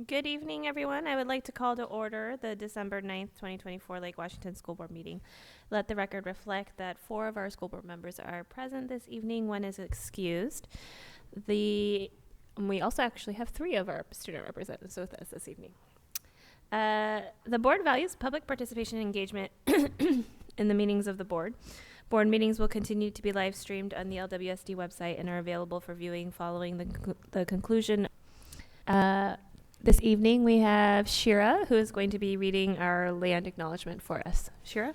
Good evening, everyone. I would like to call to order the December 9th, 2024 Lake Washington School Board meeting. Let the record reflect that 4 of our school board members are present this evening. 1 is excused. We also actually have 3 of our student representatives with us this evening. The board values public participation and engagement in the meetings of the board. Board meetings will continue to be live streamed on the LWSD website and are available for viewing following the conclusion. This evening we have Shira, who is going to be reading our land acknowledgement for us. Shira?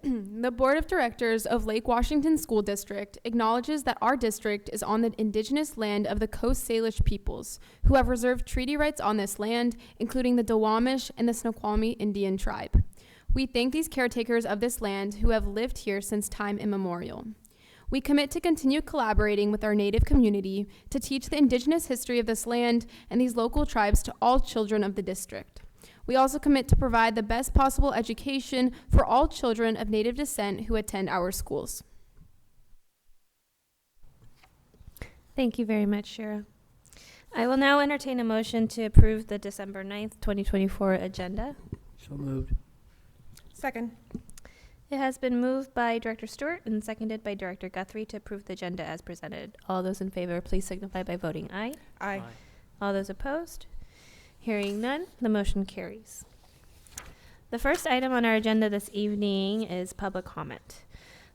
The Board of Directors of Lake Washington School District acknowledges that our district is on the indigenous land of the Coast Salish peoples, who have reserved treaty rights on this land, including the Duwamish and the Snoqualmie Indian tribe. We thank these caretakers of this land who have lived here since time immemorial. We commit to continue collaborating with our Native community to teach the indigenous history of this land and these local tribes to all children of the district. We also commit to provide the best possible education for all children of Native descent who attend our schools. Thank you very much, Shira. I will now entertain a motion to approve the December 9th, 2024 agenda. So moved. Second. It has been moved by Director Stewart and seconded by Director Guthrie to approve the agenda as presented. All those in favor, please signify by voting aye. Aye. All those opposed? Hearing none, the motion carries. The first item on our agenda this evening is public comment.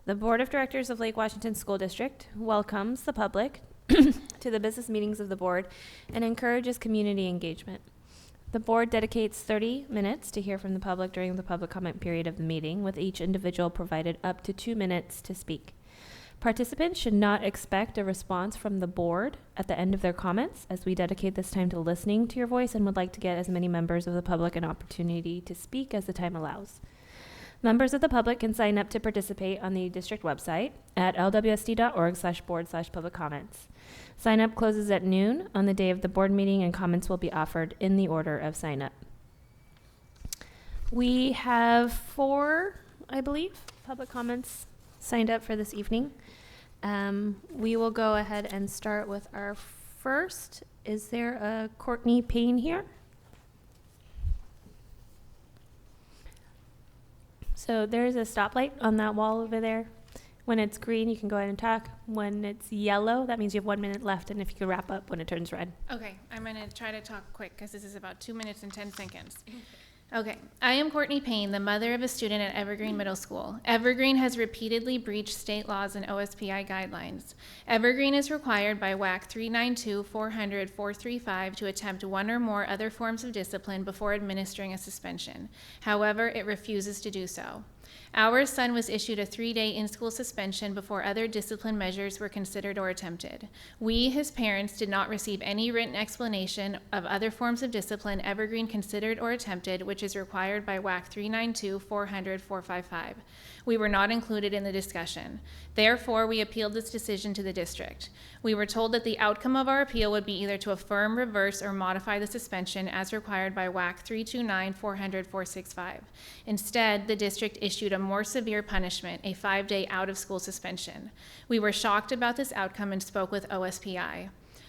The Board of Directors of Lake Washington School District welcomes the public to the business meetings of the board and encourages community engagement. The board dedicates 30 minutes to hear from the public during the public comment period of the meeting, with each individual provided up to 2 minutes to speak. Participants should not expect a response from the board at the end of their comments, as we dedicate this time to listening to your voice and would like to get as many members of the public an opportunity to speak as the time allows. Members of the public can sign up to participate on the district website at lwsd.org/board/public comments. Sign up closes at noon on the day of the board meeting, and comments will be offered in the order of sign up. We have 4, I believe, public comments signed up for this evening. We will go ahead and start with our first. Is there a Courtney Payne here? So there's a stoplight on that wall over there. When it's green, you can go ahead and talk. When it's yellow, that means you have 1 minute left, and if you could wrap up when it turns red. Okay, I'm going to try to talk quick because this is about 2 minutes and 10 seconds. Okay, I am Courtney Payne, the mother of a student at Evergreen Middle School. Evergreen has repeatedly breached state laws and OSPI guidelines. Evergreen is required by WAC 392-400-435 to attempt 1 or more other forms of discipline before administering a suspension. However, it refuses to do so. Our son was issued a 3-day in-school suspension before other discipline measures were considered or attempted. We, his parents, did not receive any written explanation of other forms of discipline Evergreen considered or attempted, which is required by WAC 392-400-455. We were not included in the discussion. Therefore, we appealed this decision to the district. We were told that the outcome of our appeal would be either to affirm, reverse, or modify the suspension as required by WAC 329-400-465. Instead, the district issued a more severe punishment, a 5-day out-of-school suspension. We were shocked about this outcome and spoke with OSPI.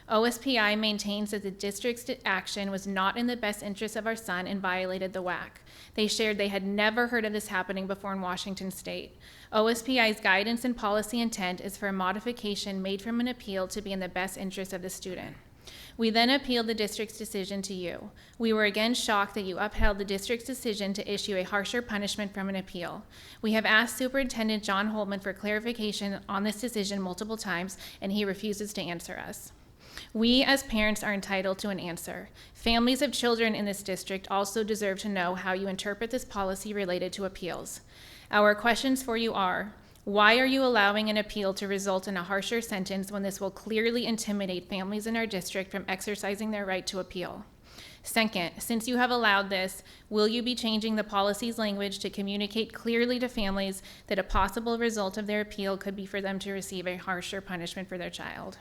OSPI maintains that the district's action was not in the best interest of our son and violated the WAC. They shared they had never heard of this happening before in Washington State. OSPI's guidance and policy intent is for a modification made from an appeal to be in the best interest of the student. We then appealed the district's decision to you. We were again shocked that you upheld the district's decision to issue a harsher punishment from an appeal. We have asked Superintendent John Holtman for clarification on this decision multiple times, and he refuses to answer us. We as parents are entitled to an answer. Families of children in this district also deserve to know how you interpret this policy related to appeals. Our questions for you are: why are you allowing an appeal to result in a harsher sentence when this will clearly intimidate families in our district from exercising their right to appeal? Second, since you have allowed this, will you be changing the policy's language to communicate clearly to families that a possible result of their appeal could be for them to receive a harsher punishment for their child?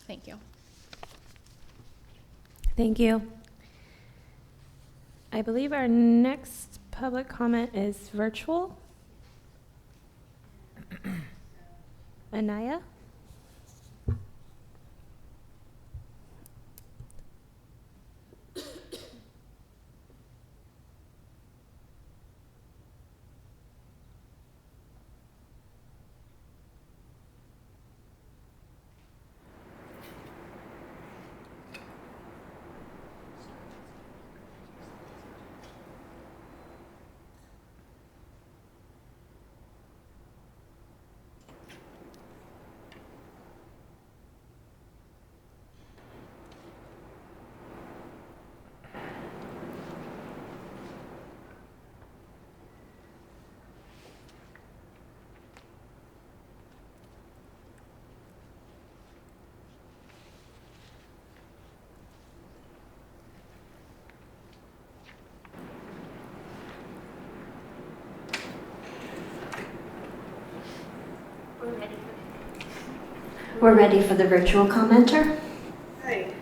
Thank you. Thank you. I believe our next public comment is virtual. Anaya? We're ready for the virtual commenter. Hi,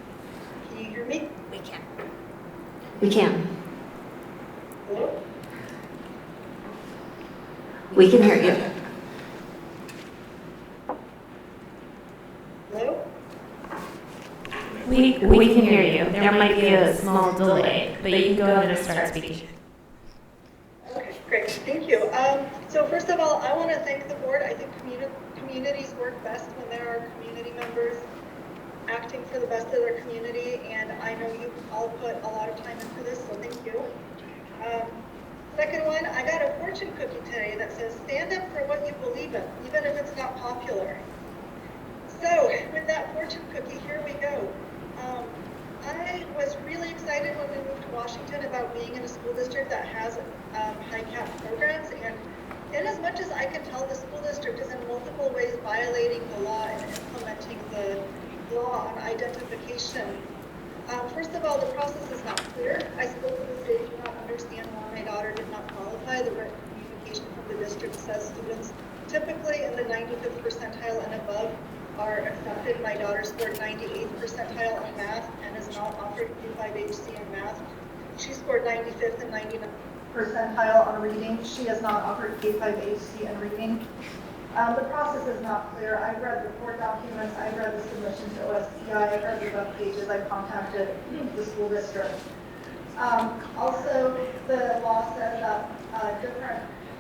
can you hear me? We can. We can. Hello? We can hear you. Hello? We can hear you. There might be a small delay, but you can go ahead and start speaking. Okay, great, thank you. So first of all, I want to thank the board. I think communities work best when there are community members acting for the best of their community, and I know you all put a lot of time into this, so thank you. Second one, I got a fortune cookie today that says, stand up for what you believe in, even if it's not popular. So with that fortune cookie, here we go. I was really excited when we moved to Washington about being in a school district that has high cap programs, and in as much as I can tell, the school district is in multiple ways violating the law and implementing the law on identification. First of all, the process is not clear. I still to this day do not understand why my daughter did not qualify. The written communication from the district says students typically in the 95th percentile and above are accepted. My daughter scored 98th percentile in math and is not offered Q5HC in math. She scored 95th and 99th percentile on reading. She is not offered K5HC in reading. The process is not clear. I've read the court documents, I've read the submission to OSCI, I've read the web pages, I've contacted the school district. Also, the law says that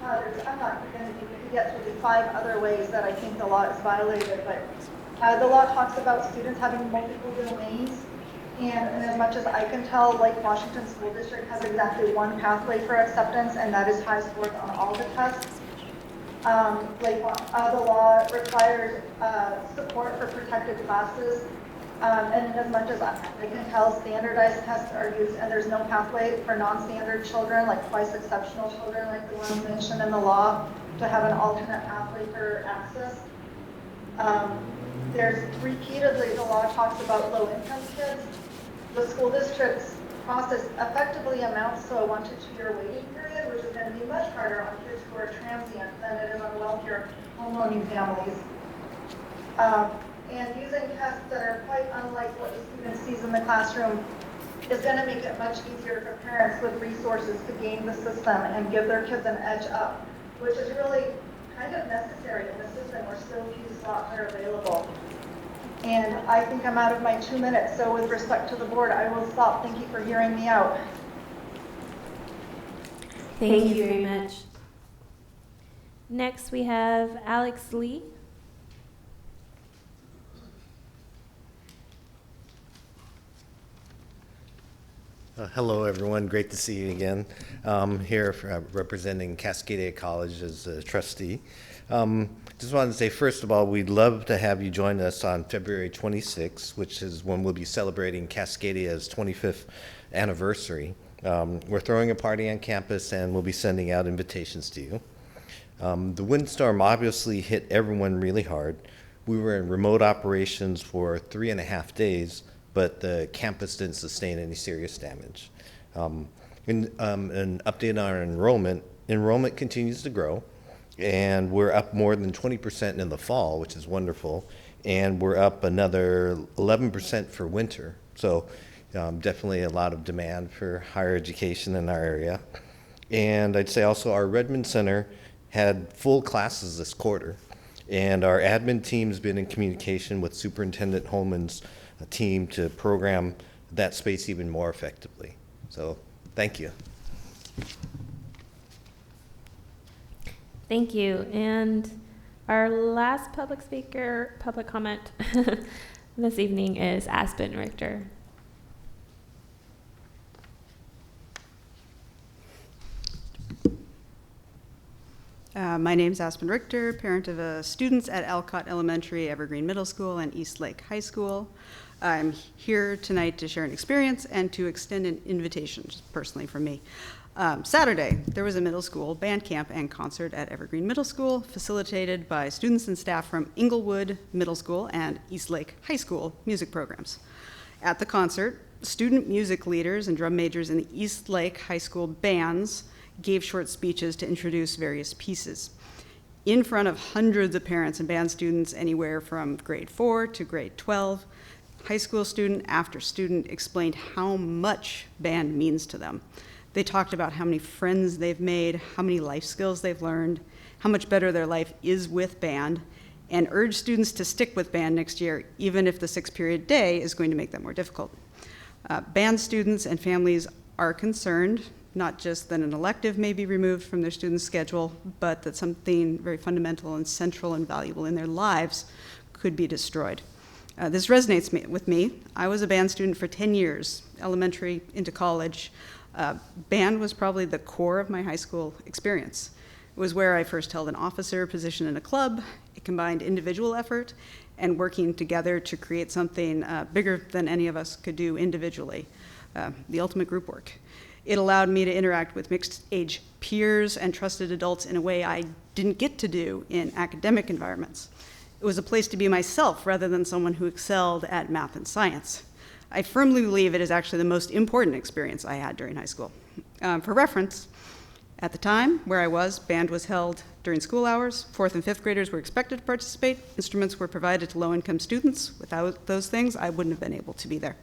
I'm not going to get to the 5 other ways that I think the law is violated, but the law talks about students having multiple domains, and as much as I can tell, Lake Washington School District has exactly one pathway for acceptance, and that is high scores on all the tests. The law requires support for protected classes, and as much as I can tell, standardized tests are used, and there's no pathway for non-standard children, like twice exceptional children, like the ones mentioned in the law, to have an alternate pathway for access. There's repeatedly, the law talks about low-income kids. The school district's process effectively amounts to a 1 to 2 year waiting period, which is going to be much harder on kids who are transient than it is on wealthier homeowning families. And using tests that are quite unlike what the student sees in the classroom is going to make it much easier for parents with resources to game the system and give their kids an edge up, which is really kind of necessary in a system where so few slots are available. And I think I'm out of my 2 minutes, so with respect to the board, I will stop. Thank you for hearing me out. Thank you very much. Next, we have Alex Lee. Hello, everyone. Great to see you again. Here representing Cascadia College as a trustee. Just wanted to say, first of all, we'd love to have you join us on February 26th, which is when we'll be celebrating Cascadia's 25th anniversary. We're throwing a party on campus, and we'll be sending out invitations to you. The windstorm obviously hit everyone really hard. We were in remote operations for 3.5 days, but the campus didn't sustain any serious damage. An update on our enrollment continues to grow, and we're up more than 20% in the fall, which is wonderful, and we're up another 11% for winter. So definitely a lot of demand for higher education in our area. And I'd say also our Redmond Center had full classes this quarter, and our admin team's been in communication with Superintendent Holman's team to program that space even more effectively. So thank you. Thank you. And our last public comment this evening is Aspen Richter. My name's Aspen Richter, parent of students at Alcott Elementary, Evergreen Middle School, and East Lake High School. I'm here tonight to share an experience and to extend an invitation, just personally from me. Saturday, there was a middle school band camp and concert at Evergreen Middle School, facilitated by students and staff from Inglewood Middle School and East Lake High School music programs. At the concert, student music leaders and drum majors in the East Lake High School bands gave short speeches to introduce various pieces. in front of hundreds of parents and band students anywhere from grade 4 to grade 12. High school student after student explained how much band means to them. They talked about how many friends they've made, how many life skills they've learned, how much better their life is with band, and urged students to stick with band next year, even if the 6-period day is going to make that more difficult. Band students and families are concerned, not just that an elective may be removed from their students' schedule, but that something very fundamental and central and valuable in their lives could be destroyed. This resonates with me. I was a band student for 10 years, elementary into college. Band was probably the core of my high school experience. It was where I first held an officer position in a club. It combined individual effort and working together to create something bigger than any of us could do individually, the ultimate group work. It allowed me to interact with mixed-age peers and trusted adults in a way I didn't get to do in academic environments. It was a place to be myself rather than someone who excelled at math and science. I firmly believe it is actually the most important experience I had during high school. For reference, at the time where I was, band was held during school hours. 4th and 5th graders were expected to participate. Instruments were provided to low-income students. Without those things, I wouldn't have been able to be there.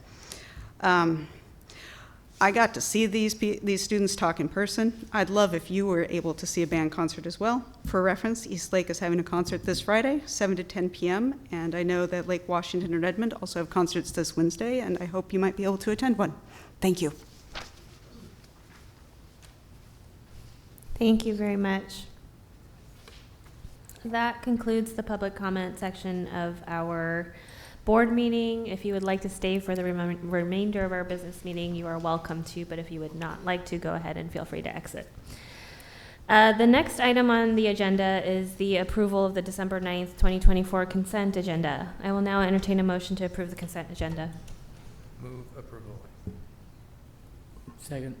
I got to see these students talk in person. I'd love if you were able to see a band concert as well. For reference, East Lake is having a concert this Friday, 7 to 10 p.m., and I know that Lake Washington and Redmond also have concerts this Wednesday, and I hope you might be able to attend one. Thank you. Thank you very much. That concludes the public comment section of our board meeting. If you would like to stay for the remainder of our business meeting, you are welcome to, but if you would not like to, go ahead and feel free to exit. The next item on the agenda is the approval of the December 9th, 2024 consent agenda. I will now entertain a motion to approve the consent agenda. Move approval. Second.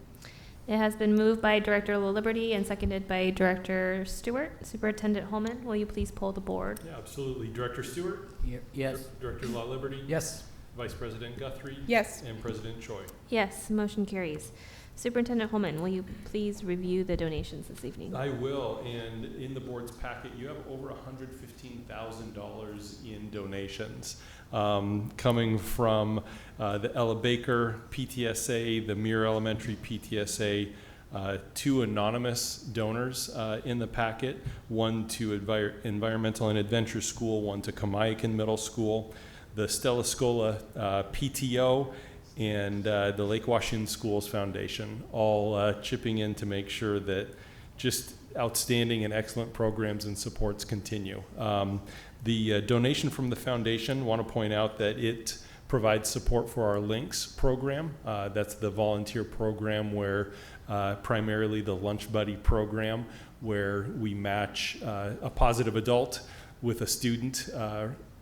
It has been moved by Director La Liberty and seconded by Director Stewart. Superintendent Holman, will you please poll the board? Yeah, absolutely. Director Stewart? Yes. Director La Liberty? Yes. Vice President Guthrie? Yes. And President Choi? Yes, motion carries. Superintendent Holman, will you please review the donations this evening? I will, and in the board's packet, you have over $115,000 in donations coming from the Ella Baker PTSA, the Muir Elementary PTSA, 2 anonymous donors in the packet, one to Environmental and Adventure School, one to Kamayakan Middle School, the Stella Scola PTO, and the Lake Washington Schools Foundation, all chipping in to make sure that just outstanding and excellent programs and supports continue. The donation from the foundation, want to point out that it provides support for our LINKS program. That's the volunteer program where primarily the Lunch Buddy program, where we match a positive adult with a student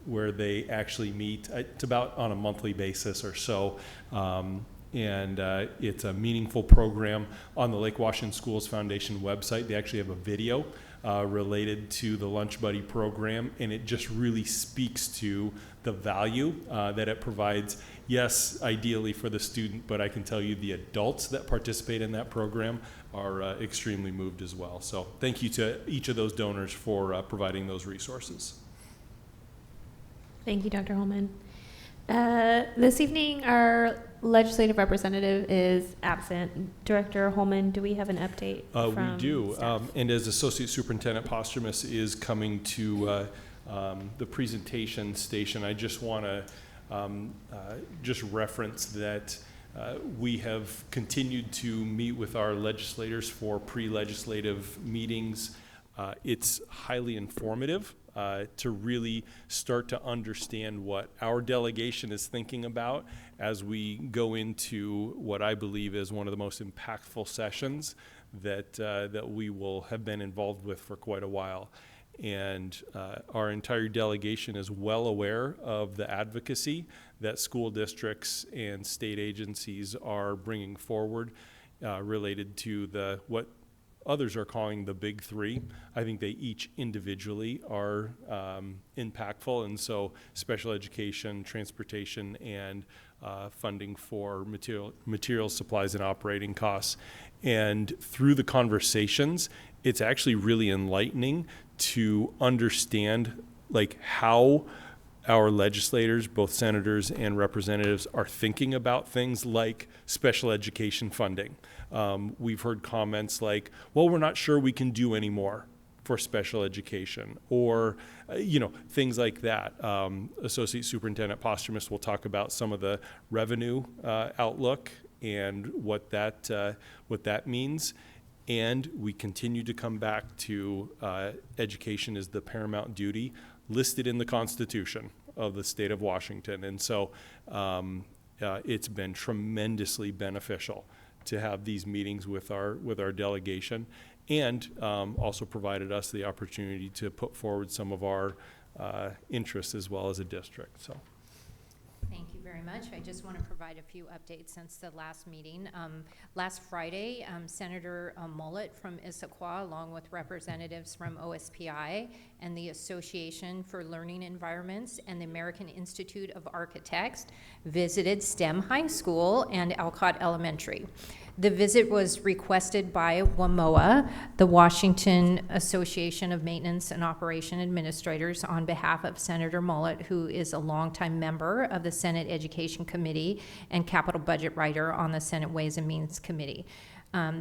where they actually meet. It's about on a monthly basis or so. And it's a meaningful program on the Lake Washington Schools Foundation website. They actually have a video related to the Lunch Buddy program, and it just really speaks to the value that it provides. Yes, ideally for the student, but I can tell you the adults that participate in that program are extremely moved as well. So thank you to each of those donors for providing those resources. Thank you, Dr. Holman. This evening, our legislative representative is absent. Director Holman, do we have an update from We do, staff? and as Associate Superintendent Postumus is coming to the presentation station, I just want to just reference that we have continued to meet with our legislators for pre-legislative meetings. It's highly informative to really start to understand what our delegation is thinking about as we go into what I believe is one of the most impactful sessions that we will have been involved with for quite a while. And our entire delegation is well aware of the advocacy that school districts and state agencies are bringing forward related to what others are calling the big 3. I think they each individually are impactful, and so special education, transportation, and funding for material supplies and operating costs. And through the conversations, it's actually really enlightening to understand like how our legislators, both senators and representatives, are thinking about things like special education funding. We've heard comments like, well, we're not sure we can do any more for special education, or things like that. Associate Superintendent Posthumus will talk about some of the revenue outlook and what that means. And we continue to come back to education is the paramount duty listed in the Constitution of the state of Washington. And so it's been tremendously beneficial to have these meetings with our delegation, and also provided us the opportunity to put forward some of our interests as well as a district. So. Thank you very much. I just want to provide a few updates since the last meeting. Last Friday, Senator Mullet from Issaquah, along with representatives from OSPI and the Association for Learning Environments and the American Institute of Architects, visited STEM High School and Alcott Elementary. The visit was requested by WAMOA, the Washington Association of Maintenance and Operation Administrators, on behalf of Senator Mullet, who is a longtime member of the Senate Education Committee and capital budget writer on the Senate Ways and Means Committee.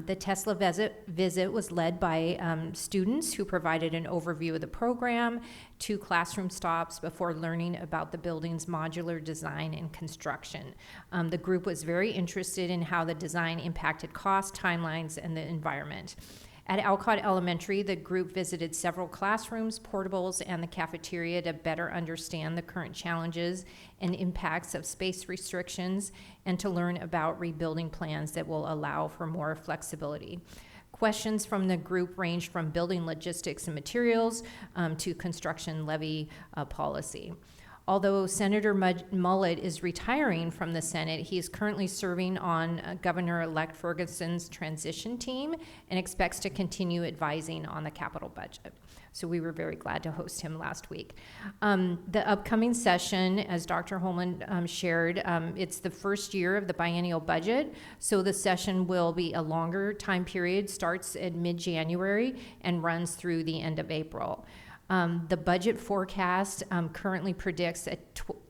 The Tesla visit was led by students who provided an overview of the program, 2 classroom stops before learning about the building's modular design and construction. The group was very interested in how the design impacted cost, timelines, and the environment. At Alcott Elementary, the group visited several classrooms, portables, and the cafeteria to better understand the current challenges and impacts of space restrictions and to learn about rebuilding plans that will allow for more flexibility. Questions from the group ranged from building logistics and materials to construction levy policy. Although Senator Mullet is retiring from the Senate, he is currently serving on Governor-elect Ferguson's transition team and expects to continue advising on the capital budget. So we were very glad to host him last week. The upcoming session, as Dr. Holman shared, it's the first year of the biennial budget, so the session will be a longer time period, starts at mid-January and runs through the end of April. The budget forecast currently predicts a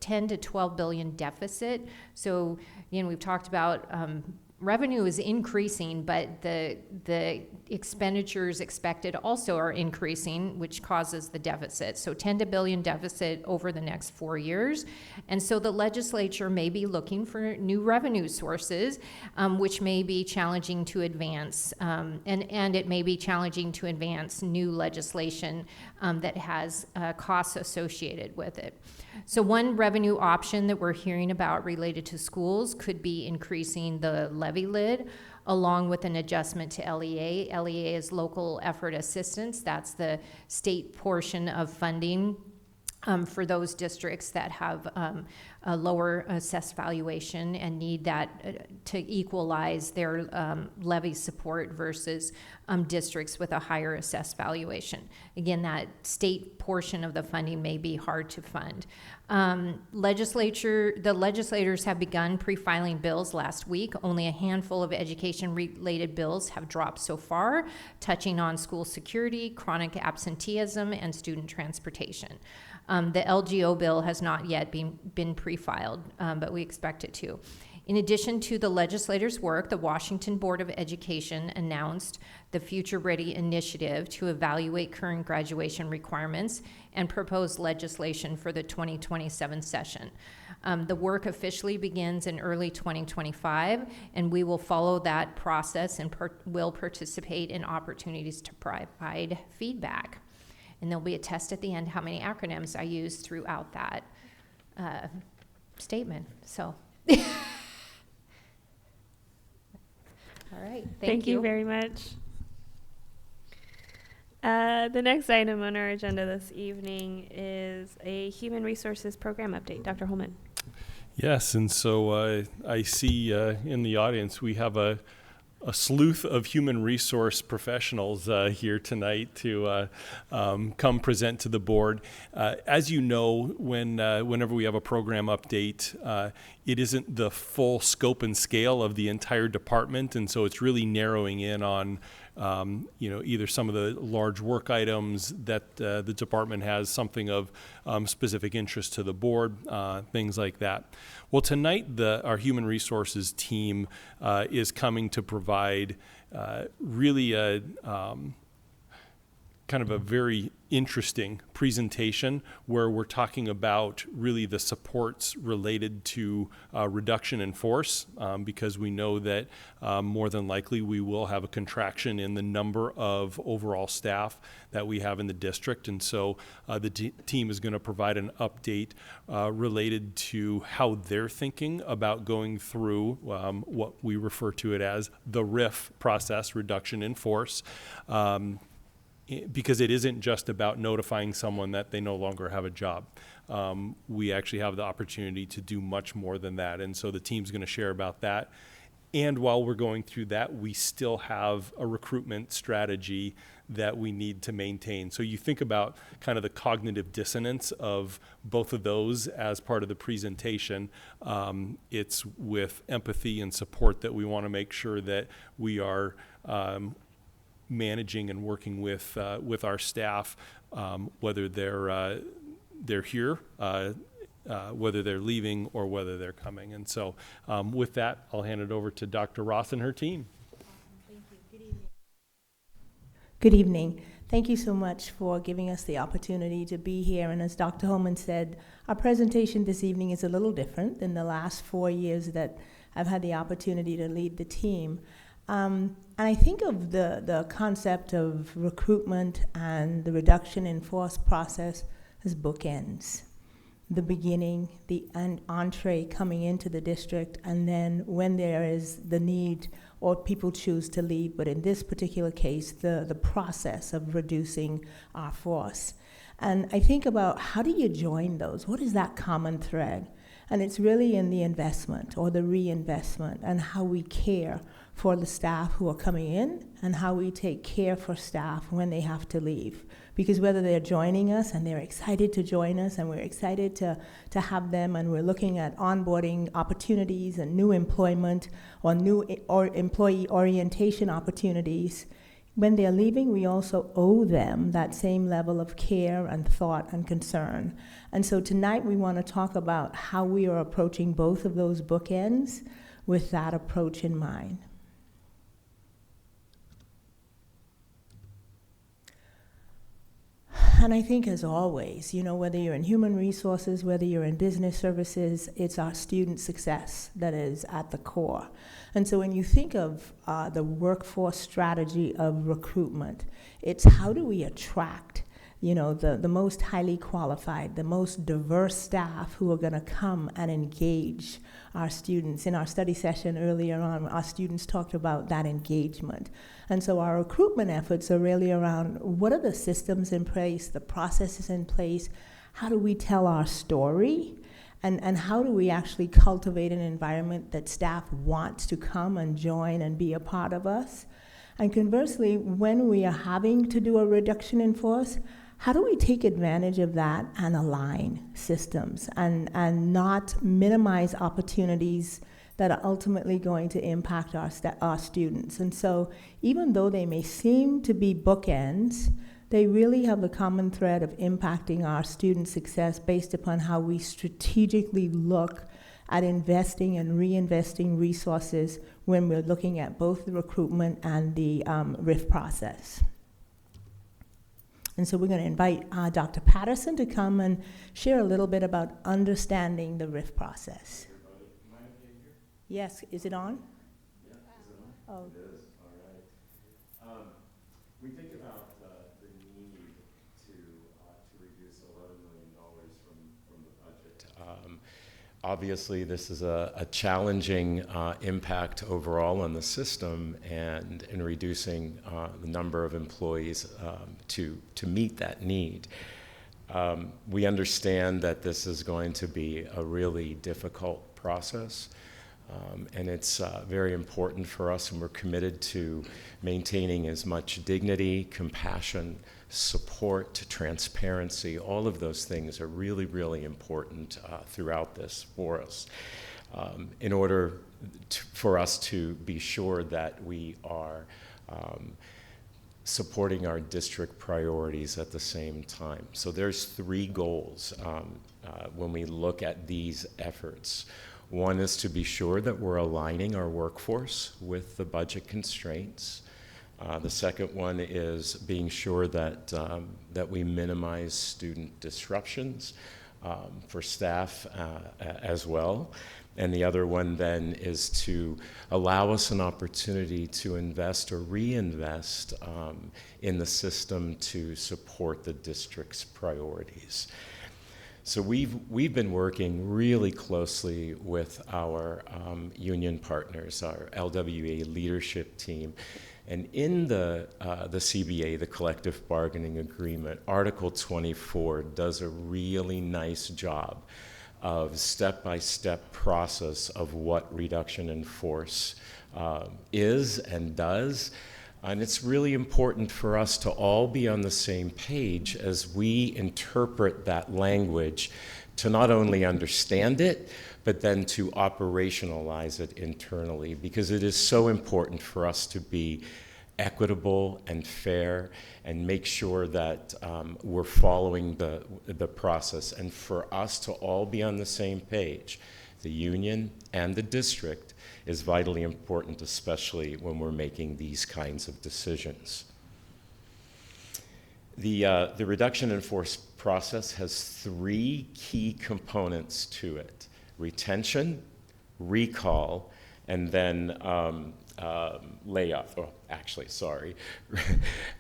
10 to 12 billion deficit. So, we've talked about revenue is increasing, but the expenditures expected also are increasing, which causes the deficit. So 10 to billion deficit over the next 4 years. And so the legislature may be looking for new revenue sources, which may be challenging to advance. And it may be challenging to advance new legislation that has costs associated with it. So one revenue option that we're hearing about related to schools could be increasing the levy lid, along with an adjustment to LEA. LEA is local effort assistance. That's the state portion of funding for those districts that have a lower assessed valuation and need that to equalize their levy support versus districts with a higher assessed valuation. Again, that state portion of the funding may be hard to fund. The legislators have begun pre-filing bills last week. Only a handful of education-related bills have dropped so far, touching on school security, chronic absenteeism, and student transportation. The LGO bill has not yet been pre-filed, but we expect it to. In addition to the legislators' work, the Washington Board of Education announced the Future Ready initiative to evaluate current graduation requirements and propose legislation for the 2027 session. The work officially begins in early 2025, and we will follow that process and will participate in opportunities to provide feedback. And there'll be a test at the end how many acronyms I use throughout that statement. So, all right. Thank you very much. The next item on our agenda this evening is a Human Resources Program update. Dr. Holman. Yes, and so I see in the audience we have a sleuth of human resource professionals here tonight to come present to the board. As you know, whenever we have a program update, it isn't the full scope and scale of the entire department, and so it's really narrowing in on either some of the large work items that the department has something of specific interest to the board, things like that. Well, tonight our human resources team is coming to provide really a kind of a very interesting presentation where we're talking about really the supports related to reduction in force, because we know that more than likely we will have a contraction in the number of overall staff that we have in the district. And so the team is going to provide an update related to how they're thinking about going through what we refer to it as the RIF process, reduction in force. Because it isn't just about notifying someone that they no longer have a job. We actually have the opportunity to do much more than that. And so the team's going to share about that. And while we're going through that, we still have a recruitment strategy that we need to maintain. So you think about kind of the cognitive dissonance of both of those as part of the presentation. It's with empathy and support that we want to make sure that we are managing and working with our staff, whether they're here, whether they're leaving, or whether they're coming. And so with that, I'll hand it over to Dr. Ross and her team. Thank you. Good evening. Good evening. Thank you so much for giving us the opportunity to be here. And as Dr. Holman said, our presentation this evening is a little different than the last 4 years that I've had the opportunity to lead the team. And I think of the concept of recruitment and the reduction in force process as bookends. The beginning, the entree coming into the district, and then when there is the need or people choose to leave, but in this particular case, the process of reducing our force. And I think about how do you join those? What is that common thread? And it's really in the investment or the reinvestment and how we care for the staff who are coming in and how we take care for staff when they have to leave. Because whether they're joining us and they're excited to join us and we're excited to have them and we're looking at onboarding opportunities and new employment or new employee orientation opportunities, when they're leaving, we also owe them that same level of care and thought and concern. And so tonight we want to talk about how we are approaching both of those bookends with that approach in mind. And I think, as always, whether you're in human resources, whether you're in business services, it's our student success that is at the core. And so when you think of the workforce strategy of recruitment, it's how do we attract the most highly qualified, the most diverse staff who are going to come and engage our students. In our study session earlier on, our students talked about that engagement. And so our recruitment efforts are really around what are the systems in place, the processes in place, how do we tell our story, and how do we actually cultivate an environment that staff wants to come and join and be a part of us. And conversely, when we are having to do a reduction in force, how do we take advantage of that and align systems and not minimize opportunities that are ultimately going to impact our students? And so even though they may seem to be bookends, they really have the common thread of impacting our student success based upon how we strategically look at investing and reinvesting resources when we're looking at both the recruitment and the RIF process. And so we're going to invite Dr. Patterson to come and share a little bit about understanding the RIF process. Yes, is it on? Yeah, is it on? Oh. It is, all right. We think about the need to reduce $11 million from the budget. Obviously, this is a challenging impact overall on the system and in reducing the number of employees to meet that need. We understand that this is going to be a really difficult process, and it's very important for us, and we're committed to maintaining as much dignity, compassion, support, transparency. All of those things are really, really important throughout this for us in order for us to be sure that we are supporting our district priorities at the same time. So there's 3 goals when we look at these efforts. One is to be sure that we're aligning our workforce with the budget constraints. The second one is being sure that, that we minimize student disruptions for staff as well. And the other one then is to allow us an opportunity to invest or reinvest in the system to support the district's priorities. So we've been working really closely with our union partners, our LWA leadership team. And in the CBA, the Collective Bargaining Agreement, Article 24 does a really nice job of step-by-step process of what reduction in force is and does. And it's really important for us to all be on the same page as we interpret that language to not only understand it, but then to operationalize it internally, because it is so important for us to be equitable and fair and make sure that we're following the process. And for us to all be on the same page, the union and the district, is vitally important, especially when we're making these kinds of decisions. The reduction in force process has 3 key components to it: retention, recall, and then layoff. Oh, actually, sorry.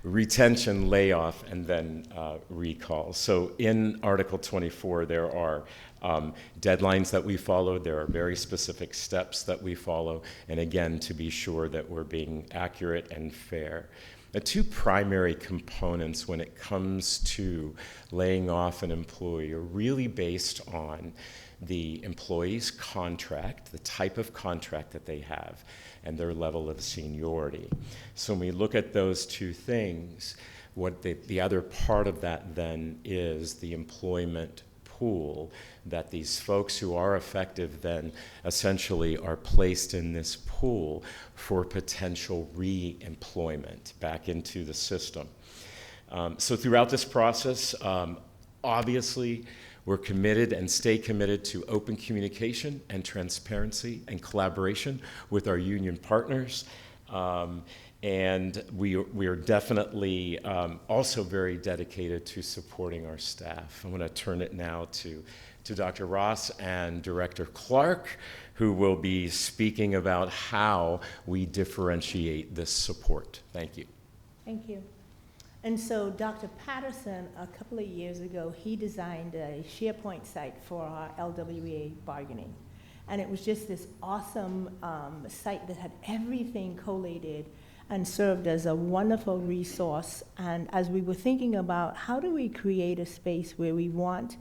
Retention, layoff, and then recall. So in Article 24, there are deadlines that we follow. There are very specific steps that we follow. And again, to be sure that we're being accurate and fair. The 2 primary components when it comes to laying off an employee are really based on the employee's contract, the type of contract that they have, and their level of seniority. So when we look at those 2 things, what the other part of that then is the employment pool, that these folks who are effective then essentially are placed in this pool for potential re-employment back into the system. So throughout this process, obviously, we're committed and stay committed to open communication and transparency and collaboration with our union partners. And we are definitely also very dedicated to supporting our staff. I'm going to turn it now to Dr. Ross and Director Clark, who will be speaking about how we differentiate this support. Thank you. Thank you. And so Dr. Patterson, a couple of years ago, he designed a SharePoint site for our LWA bargaining. And it was just this awesome site that had everything collated and served as a wonderful resource. And as we were thinking about how do we create a space where we want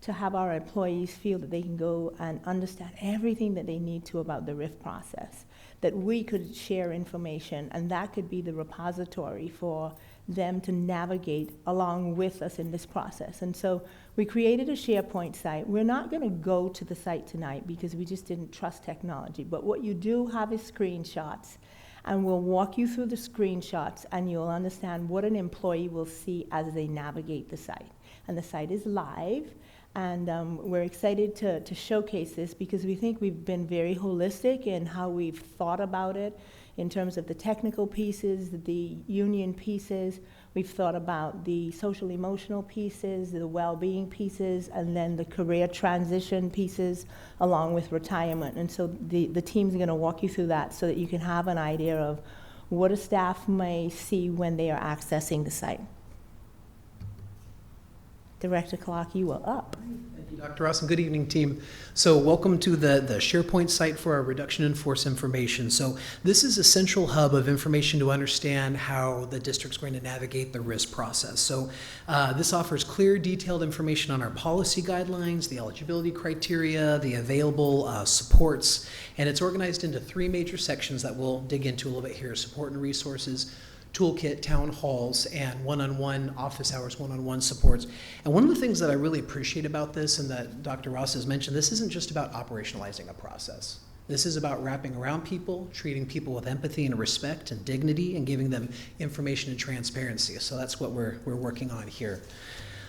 to have our employees feel that they can go and understand everything that they need to about the RIF process, that we could share information, and that could be the repository for them to navigate along with us in this process. And so we created a SharePoint site. We're not going to go to the site tonight because we just didn't trust technology, but what you do have is screenshots, and we'll walk you through the screenshots and you'll understand what an employee will see as they navigate the site. And the site is live, and we're excited to showcase this because we think we've been very holistic in how we've thought about it in terms of the technical pieces, the union pieces. We've thought about the social emotional pieces, the well-being pieces, and then the career transition pieces along with retirement. And so the team's going to walk you through that so that you can have an idea of what a staff may see when they are accessing the site. Director Clark, you are up. Thank you, Dr. Ross, and good evening, team. So welcome to the SharePoint site for our reduction in force information. So this is a central hub of information to understand how the district's going to navigate the RIS process. So this offers clear, detailed information on our policy guidelines, the eligibility criteria, the available supports, and it's organized into 3 major sections that we'll dig into a little bit here: support and resources, toolkit, town halls, and one-on-one office hours, one-on-one supports. And one of the things that I really appreciate about this, and that Dr. Ross has mentioned, this isn't just about operationalizing a process. This is about wrapping around people, treating people with empathy and respect and dignity, and giving them information and transparency. So that's what we're working on here.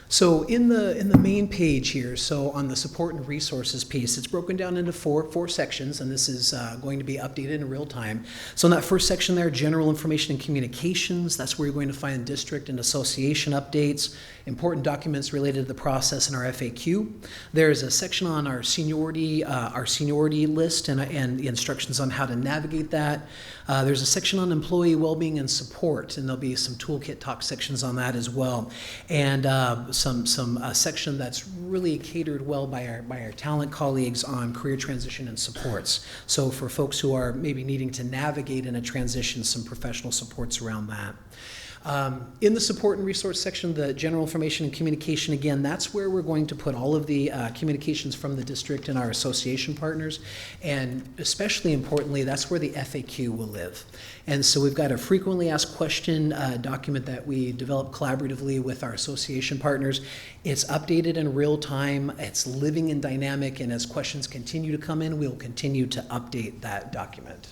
So in the main page here, so on the support and resources piece, it's broken down into four sections, and this is going to be updated in real time. So in that first section there, general information and communications, that's where you're going to find district and association updates, important documents related to the process in our FAQ. There's a section on our seniority list and the instructions on how to navigate that. There's a section on employee well-being and support, and there'll be some toolkit talk sections on that as well. And some section that's really catered well by our talent colleagues on career transition and supports. So for folks who are maybe needing to navigate in a transition, some professional supports around that. In the support and resource section, the general information and communication, again, that's where we're going to put all of the communications from the district and our association partners, and especially importantly, that's where the FAQ will live. And so we've got a frequently asked question document that we develop collaboratively with our association partners. It's updated in real time, it's living and dynamic, and as questions continue to come in, we'll continue to update that document.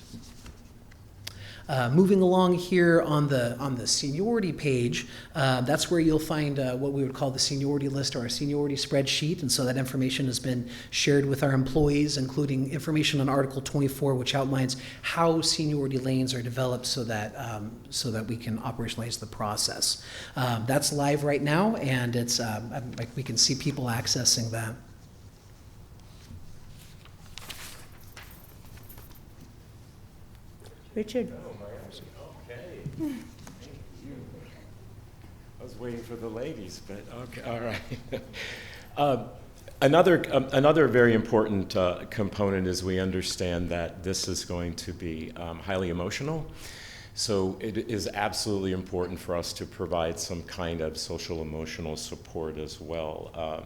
Moving along here on the seniority page, that's where you'll find what we would call the seniority list or our seniority spreadsheet, and so that information has been shared with our employees, including information on Article 24, which outlines how seniority lanes are developed so that we can operationalize the process. That's live right now, and it's we can see people accessing that. Richard. Okay. Thank you. I was waiting for the ladies, but okay, all right. Another very important component is we understand that this is going to be highly emotional. So it is absolutely important for us to provide some kind of social emotional support as well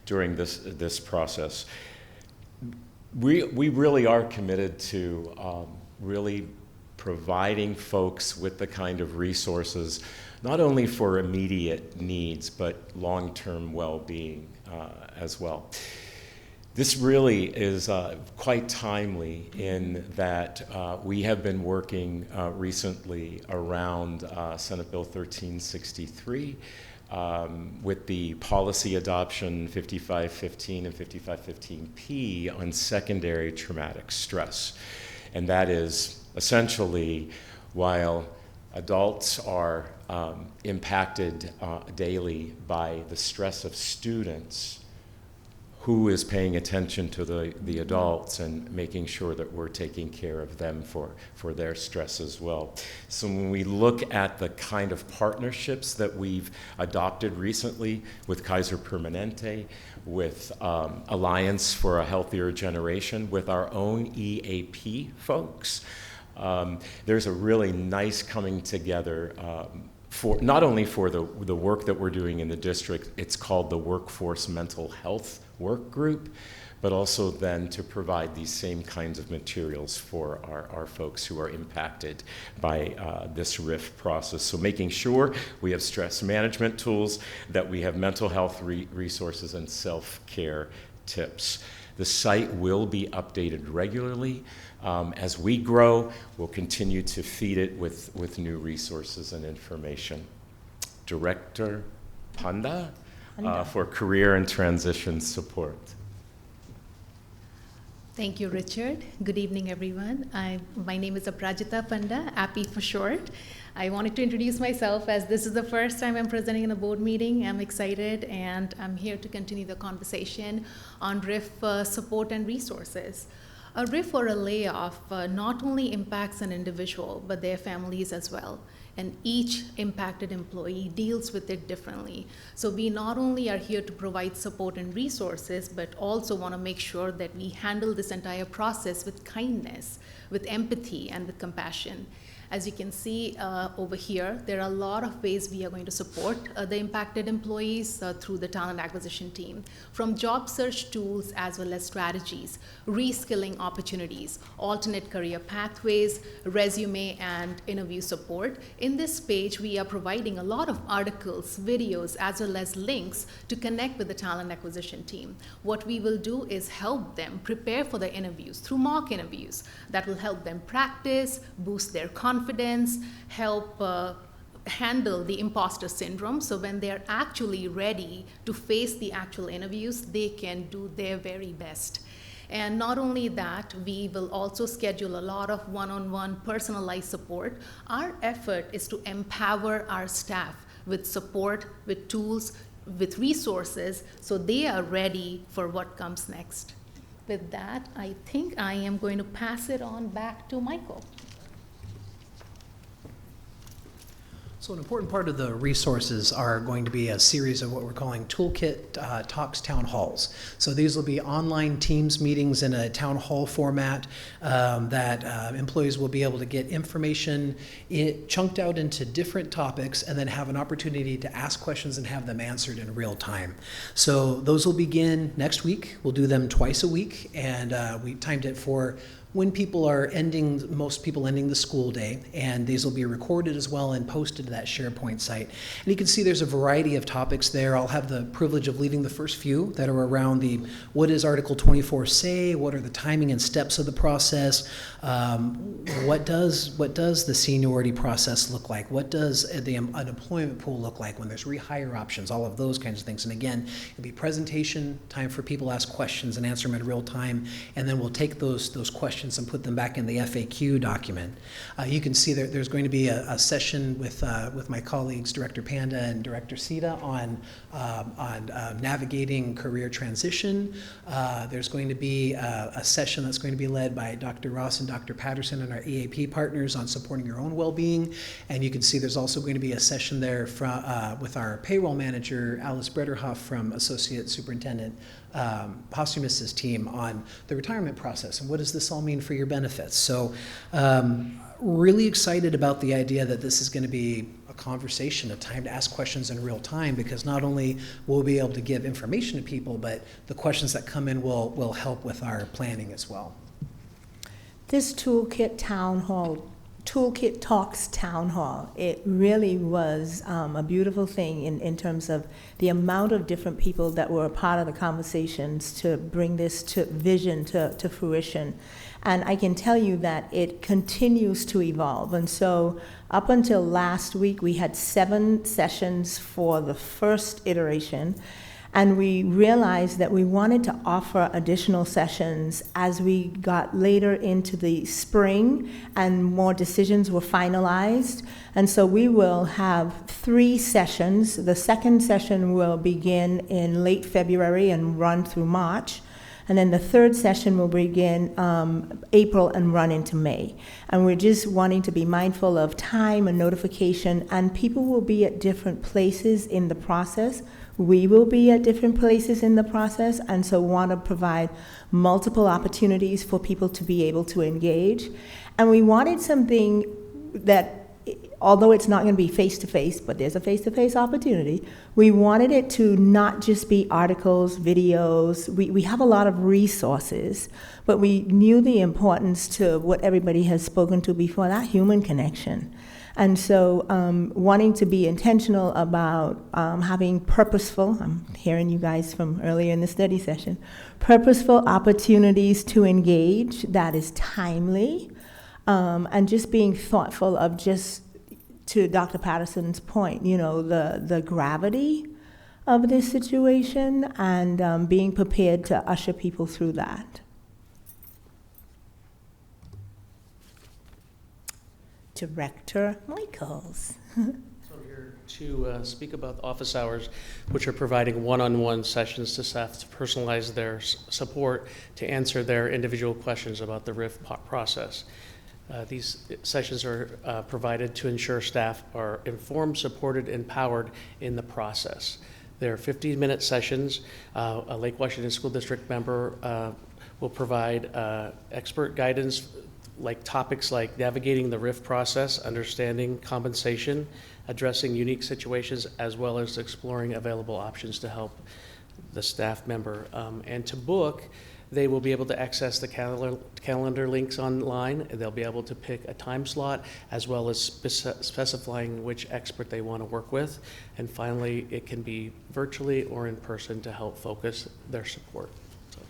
during this process. We really are committed to really providing folks with the kind of resources, not only for immediate needs, but long-term well-being as well. This really is quite timely in that we have been working recently around Senate Bill 1363 with the policy adoption 5515 and 5515P on secondary traumatic stress. And that is essentially, while adults are impacted daily by the stress of students, who is paying attention to the adults and making sure that we're taking care of them for their stress as well. So when we look at the kind of partnerships that we've adopted recently with Kaiser Permanente, with Alliance for a Healthier Generation, with our own EAP folks, there's a really nice coming together for not only for the work that we're doing in the district. It's called the Workforce Mental Health Work Group, but also then to provide these same kinds of materials for our folks who are impacted by this RIF process. So making sure we have stress management tools, that we have mental health resources and self-care tips. The site will be updated regularly. As we grow, we'll continue to feed it with new resources and information. Director Panda for Career and Transition Support. Thank you, Richard. Good evening, everyone. My name is Aprajita Panda, API for short. I wanted to introduce myself as this is the first time I'm presenting in a board meeting. I'm excited, and I'm here to continue the conversation on RIF support and resources. A RIF or a layoff not only impacts an individual, but their families as well. And each impacted employee deals with it differently. So we not only are here to provide support and resources, but also want to make sure that we handle this entire process with kindness, with empathy, and with compassion. As you can see over here, there are a lot of ways we are going to support the impacted employees through the talent acquisition team, from job search tools as well as strategies, reskilling opportunities, alternate career pathways, resume and interview support. In this page, we are providing a lot of articles, videos, as well as links to connect with the talent acquisition team. What we will do is help them prepare for the interviews through mock interviews that will help them practice, boost their confidence, help handle the imposter syndrome. So when they're actually ready to face the actual interviews, they can do their very best. And not only that, we will also schedule a lot of one-on-one personalized support. Our effort is to empower our staff with support, with tools, with resources, so they are ready for what comes next. With that, I think I am going to pass it on back to Michael. So an important part of the resources are going to be a series of what we're calling Toolkit Talks Town Halls. So these will be online Teams meetings in a town hall format that employees will be able to get information chunked out into different topics and then have an opportunity to ask questions and have them answered in real time. So those will begin next week. We'll do them twice a week, and we timed it for when people are most people ending the school day, and these will be recorded as well and posted to that SharePoint site. And you can see there's a variety of topics there. I'll have the privilege of leading the first few that are around what does Article 24 say, what are the timing and steps of the process, what does the seniority process look like, what does the unemployment pool look like when there's rehire options, all of those kinds of things. And again, it'll be presentation, time for people to ask questions and answer them in real time, and then we'll take those questions and put them back in the FAQ document. You can see there's going to be a session with my colleagues, Director Panda and Director Sita, on navigating career transition. There's going to be a session that's going to be led by Dr. Ross and Dr. Patterson and our EAP partners on supporting your own well-being. And you can see there's also going to be a session there with our payroll manager, Alice Brederhoff, from Associate Superintendent Posthumus's team on the retirement process and what does this all mean for your benefits. So really excited about the idea that this is going to be a conversation, a time to ask questions in real time, because not only will we be able to give information to people, but the questions that come in will help with our planning as well. This Toolkit Talks Town Hall, it really was a beautiful thing in terms of the amount of different people that were a part of the conversations to bring this vision to fruition. And I can tell you that it continues to evolve. And so up until last week, we had 7 sessions for the first iteration. And we realized that we wanted to offer additional sessions as we got later into the spring and more decisions were finalized. And so we will have 3 sessions. The second session will begin in late February and run through March. And then the third session will begin April and run into May. And we're just wanting to be mindful of time and notification, and people will be at different places in the process. We will be at different places in the process, and so want to provide multiple opportunities for people to be able to engage. And we wanted something that, although it's not going to be face-to-face, but there's a face-to-face opportunity, we wanted it to not just be articles, videos. We have a lot of resources, but we knew the importance to what everybody has spoken to before, that human connection. And so wanting to be intentional about having purposeful, I'm hearing you guys from earlier in the study session, purposeful opportunities to engage that is timely, and just being thoughtful of, just to Dr. Patterson's point, the gravity of this situation, and being prepared to usher people through that. Director Michaels. So I'm here to speak about office hours, which are providing one-on-one sessions to staff to personalize their support to answer their individual questions about the RIF process. These sessions are provided to ensure staff are informed, supported, empowered in the process. They're 15-minute sessions. A Lake Washington School District member will provide expert guidance like topics like navigating the RIF process, understanding compensation, addressing unique situations, as well as exploring available options to help the staff member. And to book, they will be able to access the calendar links online, and they'll be able to pick a time slot, as well as specifying which expert they want to work with. And finally, it can be virtually or in person to help focus their support. So,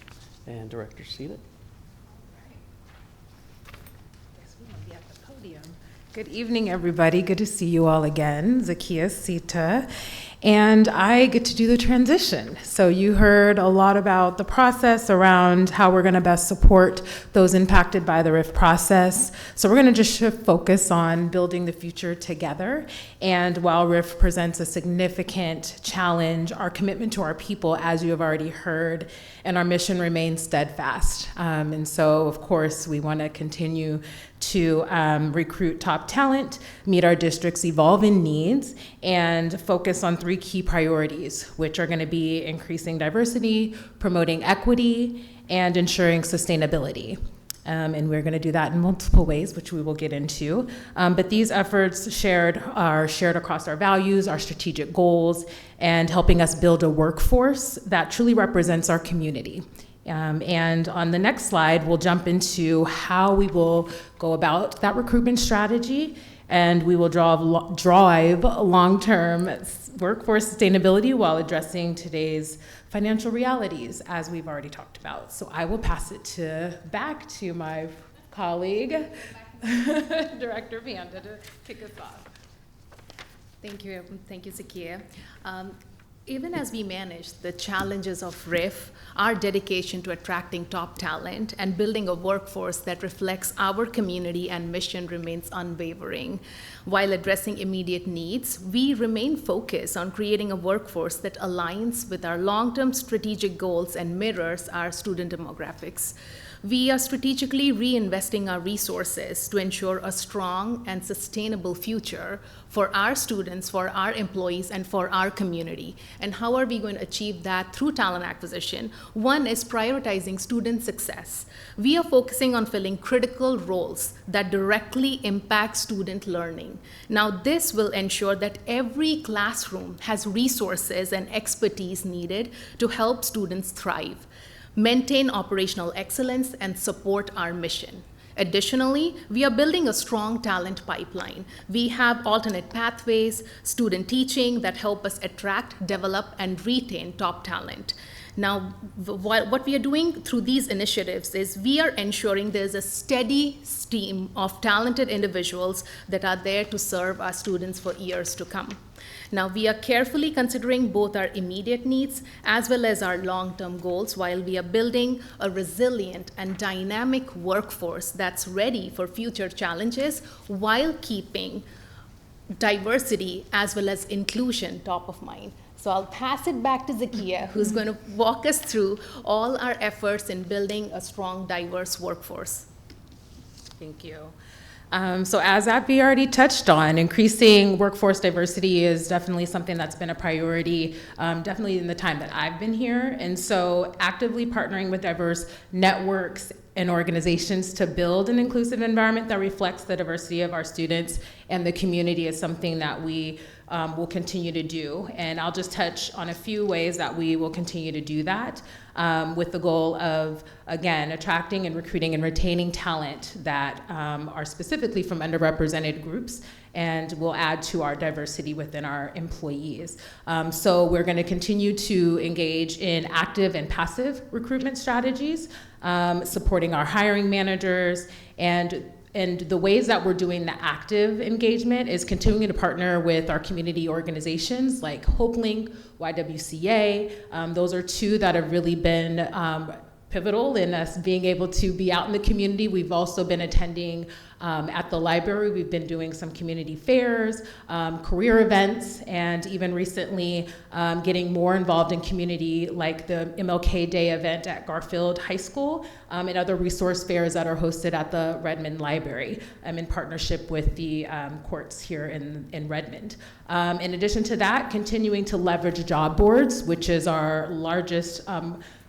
and Director Sita. Good evening, everybody. Good to see you all again. Zakia Sita. And I get to do the transition. So you heard a lot about the process around how we're going to best support those impacted by the RIF process. So we're going to just shift focus on building the future together. And while RIF presents a significant challenge, our commitment to our people, as you have already heard, and our mission remains steadfast. And so, of course, we want to continue to recruit top talent, meet our district's evolving needs, and focus on 3 key priorities, which are going to be increasing diversity, promoting equity, and ensuring sustainability. And we're going to do that in multiple ways, which we will get into. But these efforts are shared across our values, our strategic goals, and helping us build a workforce that truly represents our community. And on the next slide, we'll jump into how we will go about that recruitment strategy, and we will drive long-term workforce sustainability while addressing today's financial realities, as we've already talked about. So I will pass it back to my colleague, Director Vanda, to kick us off. Thank you, Zakia. Even as we manage the challenges of RIF, our dedication to attracting top talent and building a workforce that reflects our community and mission remains unwavering. While addressing immediate needs, we remain focused on creating a workforce that aligns with our long-term strategic goals and mirrors our student demographics. We are strategically reinvesting our resources to ensure a strong and sustainable future for our students, for our employees, and for our community. And how are we going to achieve that? Through talent acquisition. One is prioritizing student success. We are focusing on filling critical roles that directly impact student learning. Now, this will ensure that every classroom has resources and expertise needed to help students thrive, maintain operational excellence, and support our mission. Additionally, we are building a strong talent pipeline. We have alternate pathways, student teaching that help us attract, develop, and retain top talent. Now, what we are doing through these initiatives is we are ensuring there's a steady stream of talented individuals that are there to serve our students for years to come. Now, we are carefully considering both our immediate needs as well as our long-term goals while we are building a resilient and dynamic workforce that's ready for future challenges while keeping diversity as well as inclusion top of mind. So I'll pass it back to Zakia, who's going to walk us through all our efforts in building a strong, diverse workforce. Thank you. So as Abby already touched on, increasing workforce diversity is definitely something that's been a priority, definitely in the time that I've been here. And so actively partnering with diverse networks and organizations to build an inclusive environment that reflects the diversity of our students and the community is something that we will continue to do. And I'll just touch on a few ways that we will continue to do that with the goal of, again, attracting and recruiting and retaining talent that are specifically from underrepresented groups and will add to our diversity within our employees. So we're going to continue to engage in active and passive recruitment strategies, supporting our hiring managers, and the ways that we're doing the active engagement is continuing to partner with our community organizations like HopeLink, YWCA. Those are two that have really been pivotal in us being able to be out in the community. We've also been attending at the library. We've been doing some community fairs, career events, and even recently getting more involved in community like the MLK Day event at Garfield High School and other resource fairs that are hosted at the Redmond Library in partnership with the courts here in Redmond. In addition to that, continuing to leverage job boards, which is our largest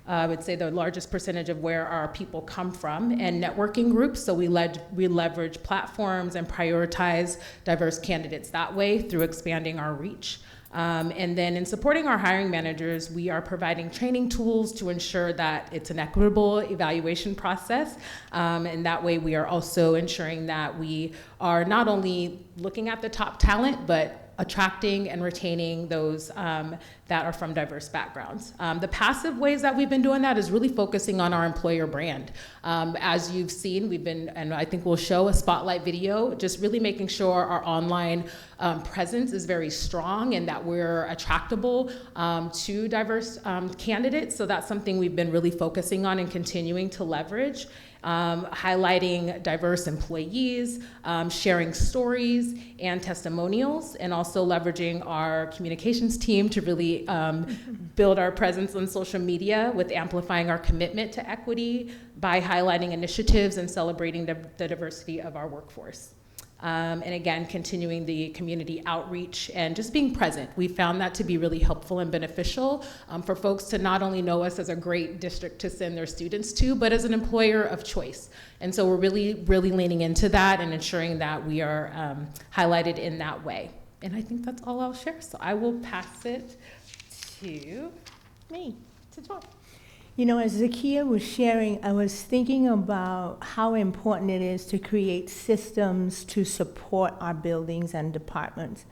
I would say the largest percentage of where our people come from, and networking groups. So we leverage platforms and prioritize diverse candidates that way through expanding our reach. And then in supporting our hiring managers, we are providing training tools to ensure that it's an equitable evaluation process. And that way we are also ensuring that we are not only looking at the top talent, but attracting and retaining those that are from diverse backgrounds. The passive ways that we've been doing that is really focusing on our employer brand. As you've seen, we've been, and I think we'll show a spotlight video, just really making sure our online presence is very strong and that we're attractable to diverse candidates. So that's something we've been really focusing on and continuing to leverage. Highlighting diverse employees, sharing stories and testimonials, and also leveraging our communications team to really build our presence on social media with amplifying our commitment to equity by highlighting initiatives and celebrating the diversity of our workforce. And again, continuing the community outreach and just being present. We found that to be really helpful and beneficial for folks to not only know us as a great district to send their students to, but as an employer of choice. And so we're really, really leaning into that and ensuring that we are highlighted in that way. And I think that's all I'll share. So I will pass it to me, to Joy. You know, as Zakia was sharing, I was thinking about how important it is to create systems to support our buildings and departments.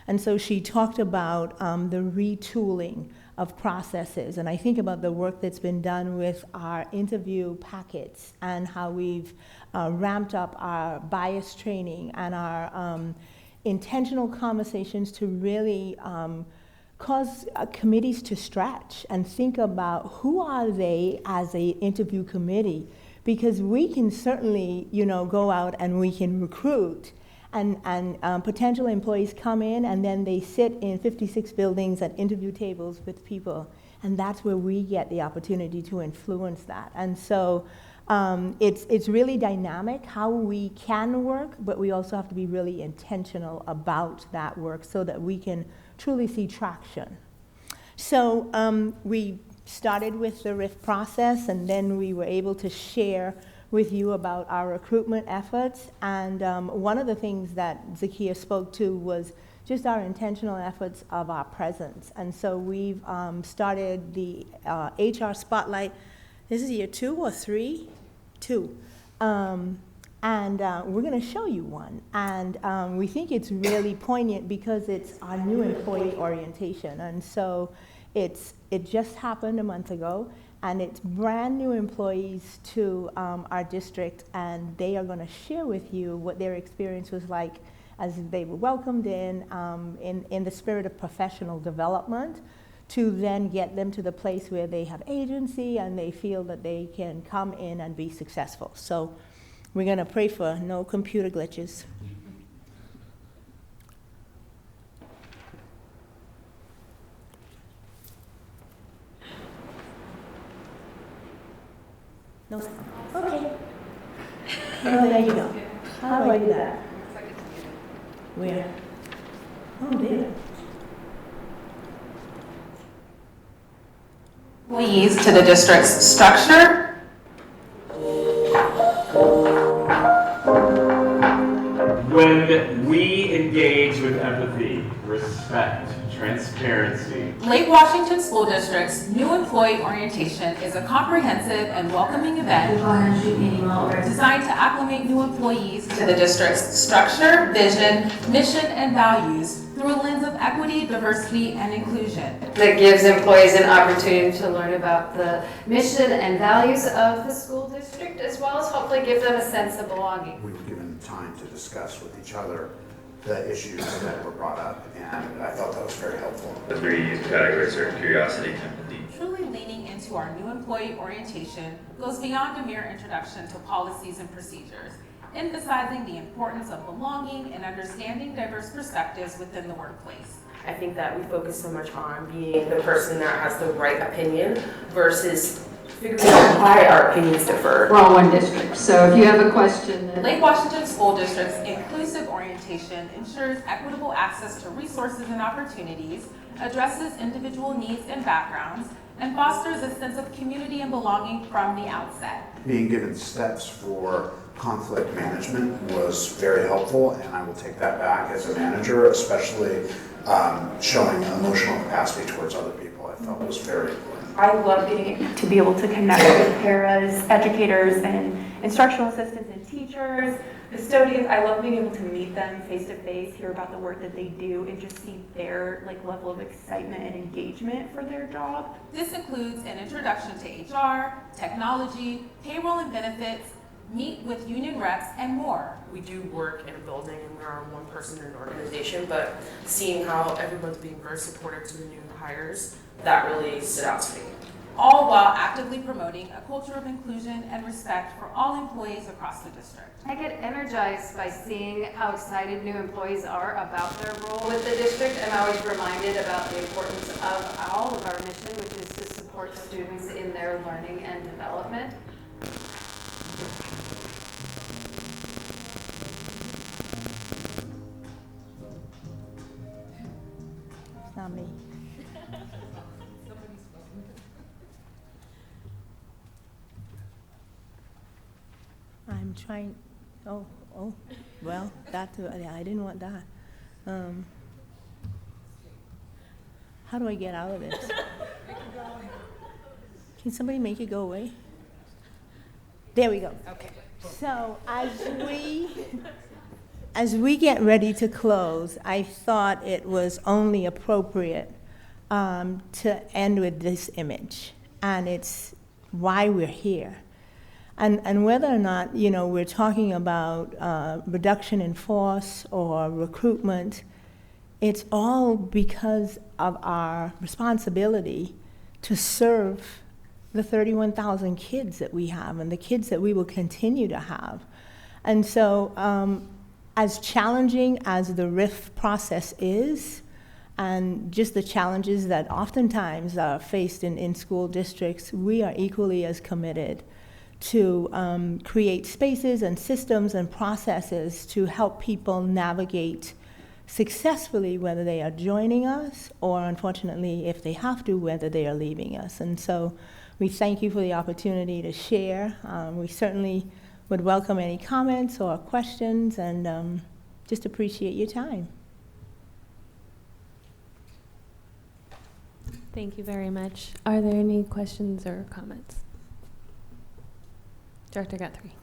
And so she talked about the retooling of processes. And I think about the work that's been done with our interview packets and how we've ramped up our bias training and our intentional conversations to really cause committees to stretch and think about who are they as a interview committee, because we can certainly, you know, go out and we can recruit and potential employees come in and then they sit in 56 buildings at interview tables with people, and that's where we get the opportunity to influence that. And so it's really dynamic how we can work, but we also have to be really intentional about that work so that we can truly see traction. So we started with the RIF process, and then we were able to share with you about our recruitment efforts. And one of the things that Zakia spoke to was just our intentional efforts of our presence. And so we've started the HR Spotlight. This is year 2 or 3? 2. And we're going to show you one. And we think it's really poignant because it's our new employee orientation. And so it just happened a month ago, and it's brand new employees to our district, and they are going to share with you what their experience was like as they were welcomed in the spirit of professional development, to then get them to the place where they have agency and they feel that they can come in and be successful. So we're going to pray for no computer glitches. No. Okay. Oh, there you go. How do I do that? Where? Oh, there. Employees to the district's structure. When we engage with empathy, respect, transparency. Lake Washington School District's new employee orientation is a comprehensive and welcoming event designed to acclimate new employees to the district's structure, vision, mission, and values through a lens of equity, diversity, and inclusion. That gives employees an opportunity to learn about the mission and values of the school district, as well as hopefully give them a sense of belonging. We've given time to discuss with each other the issues that were brought up, and I thought that was very helpful. The 3 categories are curiosity, empathy. Truly leaning into our new employee orientation goes beyond a mere introduction to policies and procedures, emphasizing the importance of belonging and understanding diverse perspectives within the workplace. I think that we focus so much on being the person that has the right opinion versus figuring out why our opinions differ. We're all one district, so if you have a question. Lake Washington School District's inclusive orientation ensures equitable access to resources and opportunities, addresses individual needs and backgrounds, and fosters a sense of community and belonging from the outset. Being given steps for conflict management was very helpful, and I will take that back as a manager, especially showing emotional capacity towards other people. I felt was very important. I love getting to be able to connect with paras, educators, and instructional assistants and teachers, custodians. I love being able to meet them face to face, hear about the work that they do, and just see their level of excitement and engagement for their job. This includes an introduction to HR, technology, payroll and benefits, meet with union reps, and more. We do work in a building and we are one person in an organization, but seeing how everyone's being very supportive to the new hires, that really stood out to me. All while actively promoting a culture of inclusion and respect for all employees across the district. I get energized by seeing how excited new employees are about their role with the district. I'm always reminded about the importance of all of our mission, which is to support students in their learning and development. It's not me. I'm trying, oh, well, I didn't want that. How do I get out of this? Can somebody make it go away? There we go. Okay. So as we get ready to close, I thought it was only appropriate to end with this image, and it's why we're here. And whether or not, we're talking about reduction in force or recruitment, it's all because of our responsibility to serve the 31,000 kids that we have and the kids that we will continue to have. And so as challenging as the RIF process is, and just the challenges that oftentimes are faced in school districts, we are equally as committed to create spaces and systems and processes to help people navigate successfully, whether they are joining us or, unfortunately, if they have to, whether they are leaving us. And so we thank you for the opportunity to share. We certainly would welcome any comments or questions, and just appreciate your time. Thank you very much. Are there any questions or comments? Director Guthrie.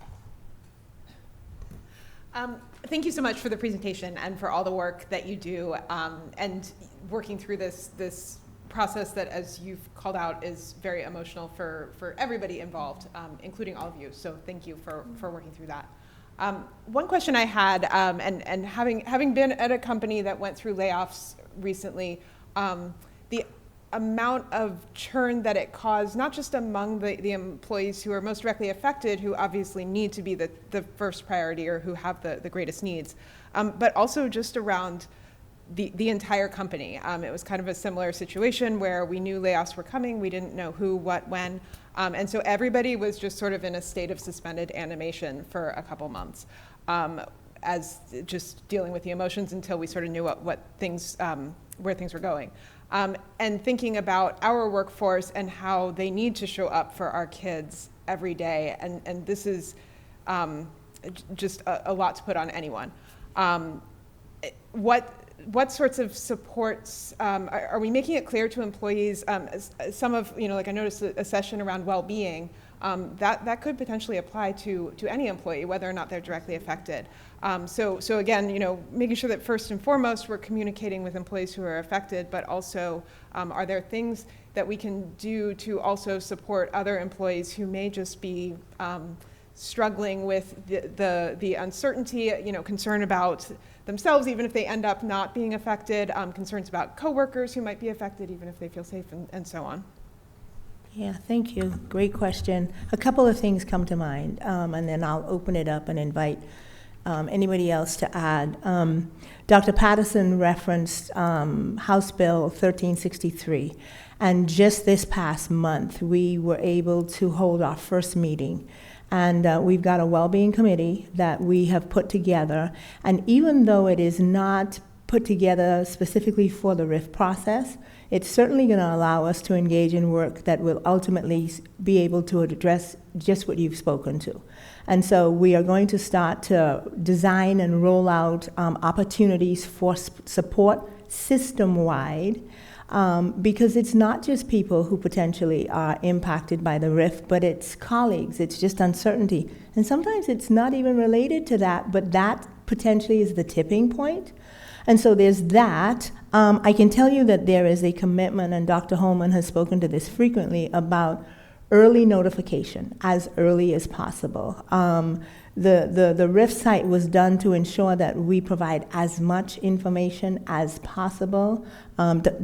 Thank you so much for the presentation and for all the work that you do, and working through this process that, as you've called out, is very emotional for everybody involved, including all of you. So thank you for working through that. One question I had, and having been at a company that went through layoffs recently, the amount of churn that it caused, not just among the employees who are most directly affected, who obviously need to be the first priority or who have the greatest needs, but also just around the entire company. It was kind of a similar situation where we knew layoffs were coming, we didn't know who, what, when, and so everybody was just sort of in a state of suspended animation for a couple months, as just dealing with the emotions until we sort of knew what things, where things were going. And thinking about our workforce and how they need to show up for our kids every day. And this is just a lot to put on anyone. What sorts of supports, are we making it clear to employees, some of, like I noticed a session around well-being, that could potentially apply to any employee, whether or not they're directly affected. So again, making sure that first and foremost we're communicating with employees who are affected, but also are there things that we can do to also support other employees who may just be struggling with the uncertainty, concern about themselves, even if they end up not being affected, concerns about coworkers who might be affected, even if they feel safe, and so on. Yeah, thank you. Great question. A couple of things come to mind, and then I'll open it up and invite anybody else to add. Dr. Patterson referenced House Bill 1363, and just this past month, we were able to hold our first meeting. And we've got a well-being committee that we have put together, and even though it is not put together specifically for the RIF process. It's certainly going to allow us to engage in work that will ultimately be able to address just what you've spoken to. And so we are going to start to design and roll out opportunities for support system-wide, because it's not just people who potentially are impacted by the RIF, but it's colleagues, it's just uncertainty. And sometimes it's not even related to that, but that potentially is the tipping point. And so there's that. I can tell you that there is a commitment, and Dr. Holman has spoken to this frequently, about early notification, as early as possible. The RIF site was done to ensure that we provide as much information as possible.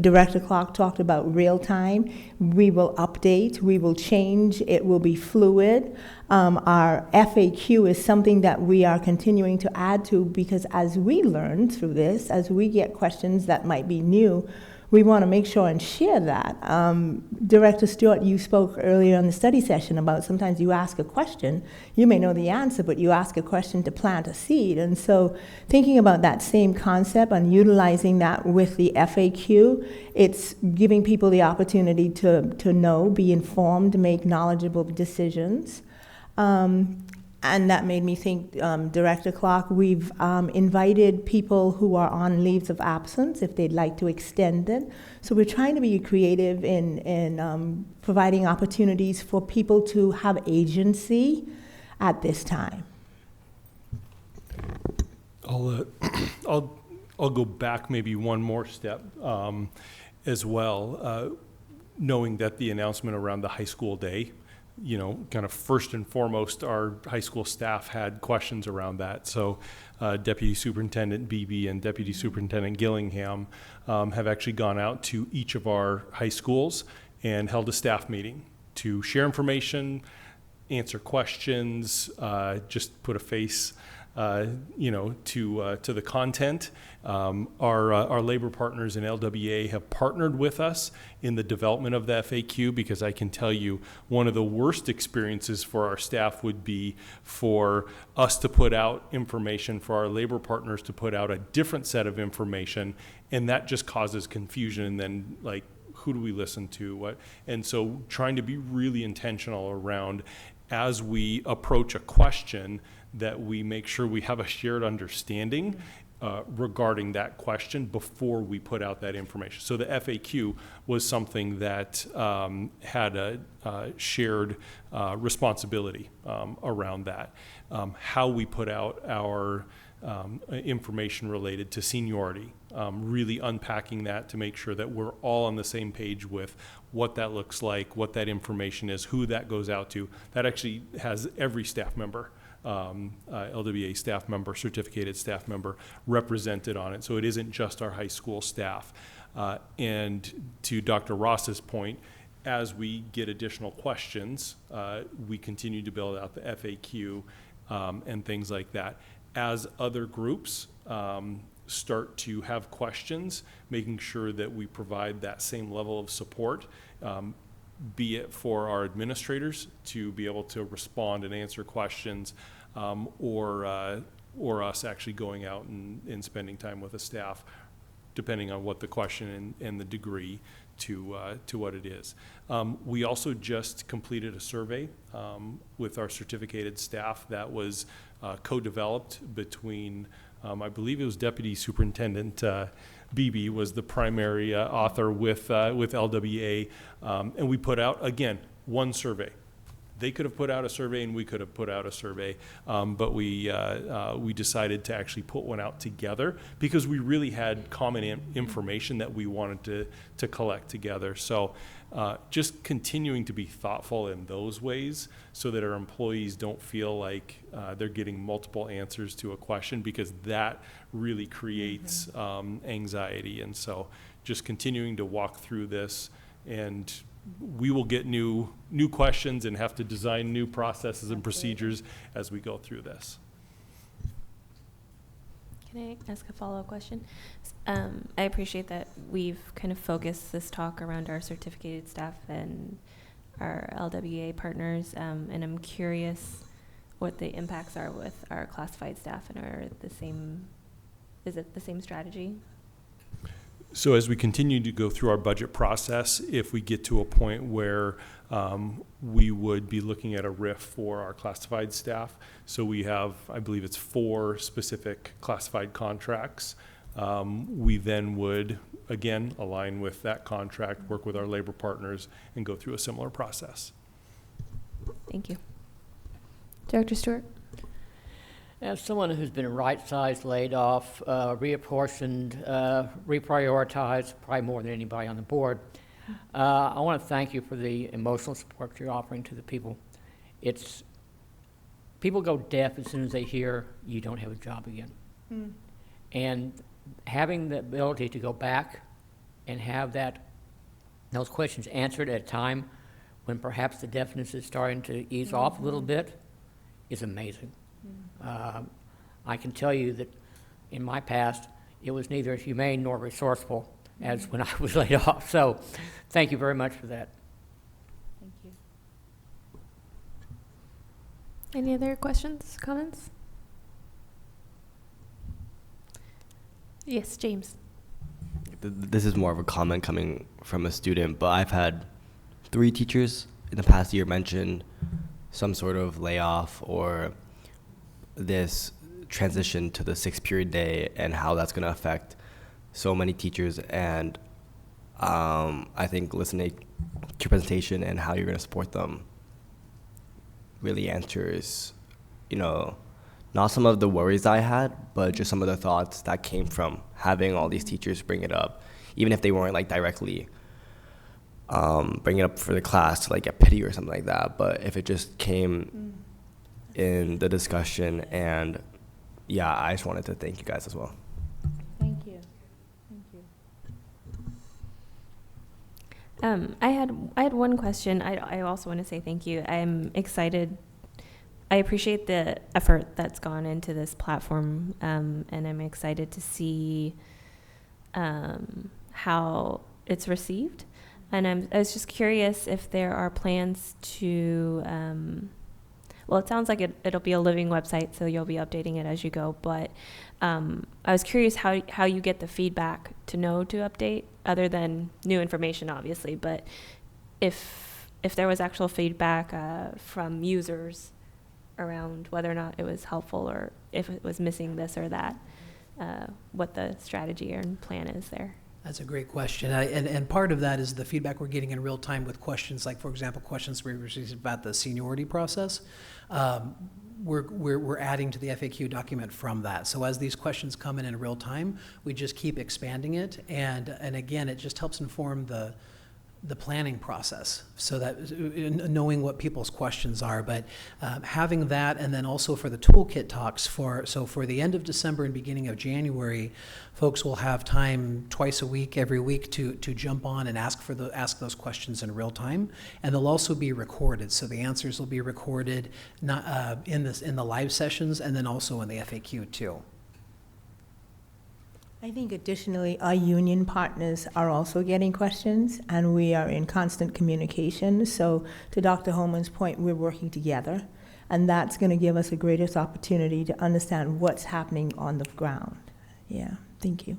Director Clark talked about real time. We will update, we will change, it will be fluid. Our FAQ is something that we are continuing to add to, because as we learn through this, as we get questions that might be new, we want to make sure and share that. Director Stewart, you spoke earlier in the study session about sometimes you ask a question, you may know the answer, but you ask a question to plant a seed. And so thinking about that same concept and utilizing that with the FAQ, it's giving people the opportunity to know, be informed, make knowledgeable decisions. And that made me think, Director Clark, we've invited people who are on leaves of absence if they'd like to extend it. So we're trying to be creative in providing opportunities for people to have agency at this time. I'll go back maybe one more step as well, knowing that the announcement around the high school day, you know, kind of first and foremost, our high school staff had questions around that. So Deputy Superintendent Beebe and Deputy Superintendent Gillingham have actually gone out to each of our high schools and held a staff meeting to share information, answer questions, just put a face you know, to the content. Our labor partners in LWA have partnered with us in the development of the FAQ, because I can tell you one of the worst experiences for our staff would be for us to put out information, for our labor partners to put out a different set of information, and that just causes confusion. And then, like, who do we listen to? What? And so trying to be really intentional around, as we approach a question, that we make sure we have a shared understanding regarding that question before we put out that information. So the FAQ was something that had a shared responsibility around that. How we put out our information related to seniority, really unpacking that to make sure that we're all on the same page with what that looks like, what that information is, who that goes out to. That actually has every staff member, LWA staff member, certificated staff member represented on it. So it isn't just our high school staff. And to Dr. Ross's point, as we get additional questions, we continue to build out the FAQ and things like that. As other groups start to have questions, making sure that we provide that same level of support, be it for our administrators to be able to respond and answer questions, or us actually going out and spending time with the staff, depending on what the question and the degree to what it is. We also just completed a survey with our certificated staff that was co-developed between, I believe it was Deputy Superintendent Beebe was the primary author with LWA, and we put out, again, one survey. They could have put out a survey and we could have put out a survey, but we decided to actually put one out together because we really had common information that we wanted to collect together. So just continuing to be thoughtful in those ways so that our employees don't feel like they're getting multiple answers to a question, because that really creates anxiety. And so just continuing to walk through this, and we will get new questions and have to design new processes and procedures as we go through this. Can I ask a follow-up question? I appreciate that we've kind of focused this talk around our certificated staff and our LWA partners, and I'm curious what the impacts are with our classified staff, and is it the same strategy So as we continue to go through our budget process, if we get to a point where we would be looking at a RIF for our classified staff. So we have, I believe it's 4 specific classified contracts. We then would, again, align with that contract, work with our labor partners, and go through a similar process. Thank you. Director Stewart? As someone who's been right-sized, laid off, reapportioned, reprioritized, probably more than anybody on the board, I want to thank you for the emotional support you're offering to the people. People go deaf as soon as they hear you don't have a job again. Mm. And having the ability to go back and have those questions answered at a time when perhaps the deafness is starting to ease off a little bit is amazing. I can tell you that in my past, it was neither humane nor resourceful as when I was laid off. So thank you very much for that. Thank you. Any other questions, comments? Yes, James. This is more of a comment coming from a student, but I've had 3 teachers in the past year mention some sort of layoff or this transition to the 6-period day and how that's going to affect so many teachers. And I think listening to your presentation and how you're going to support them really answers, not some of the worries I had, but just some of the thoughts that came from having all these teachers bring it up, even if they weren't directly bring it up for the class to get pity or something like that. But if it just came in the discussion, and I just wanted to thank you guys as well. Thank you. I had one question. I also want to say thank you. I'm excited. I appreciate the effort that's gone into this platform, and I'm excited to see how it's received. And I was just curious if there are plans to, well, it sounds like it'll be a living website, so you'll be updating it as you go. But I was curious how you get the feedback to know to update, other than new information, obviously. But if there was actual feedback from users around whether or not it was helpful or if it was missing this or that, what the strategy and plan is there. That's a great question. And part of that is the feedback we're getting in real time with questions like, for example, questions we received about the seniority process. We're adding to the FAQ document from that. So as these questions come in real time, we just keep expanding it. And again, it just helps inform the planning process, so that knowing what people's questions are. But having that, and then also for the toolkit talks for the end of December and beginning of January, folks will have time twice a week, every week, to jump on and ask those questions in real time. And they'll also be recorded, so the answers will be recorded not in the live sessions, and then also in the FAQ too. I think additionally, our union partners are also getting questions, and we are in constant communication. So to Dr. Holman's point, we're working together, and that's going to give us a greatest opportunity to understand what's happening on the ground. Yeah, thank you.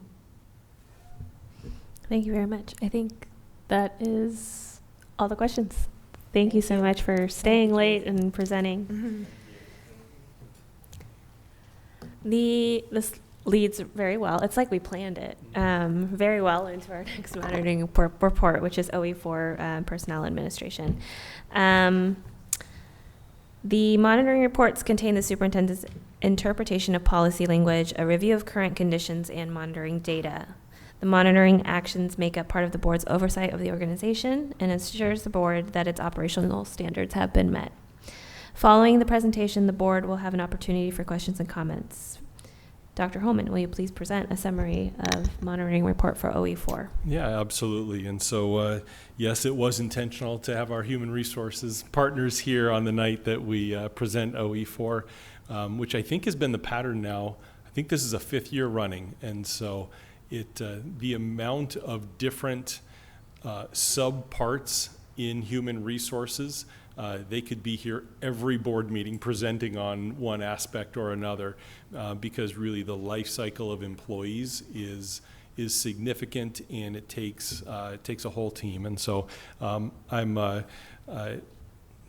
Thank you very much. I think that is all the questions. Thank you so much for staying late and presenting. This leads very well. It's like we planned it very well into our next monitoring report, which is OE4 Personnel Administration. The monitoring reports contain the superintendent's interpretation of policy language, a review of current conditions, and monitoring data. The monitoring actions make up part of the board's oversight of the organization and ensures the board that its operational standards have been met. Following the presentation, the board will have an opportunity for questions and comments. Dr. Holman, will you please present a summary of monitoring report for OE4? Yeah, absolutely. And so, yes, it was intentional to have our human resources partners here on the night that we present OE4, which I think has been the pattern now. I think this is a 5th year running. And so the amount of different subparts in human resources, they could be here every board meeting presenting on one aspect or another, because really the life cycle of employees is significant, and it takes a whole team. And so I'm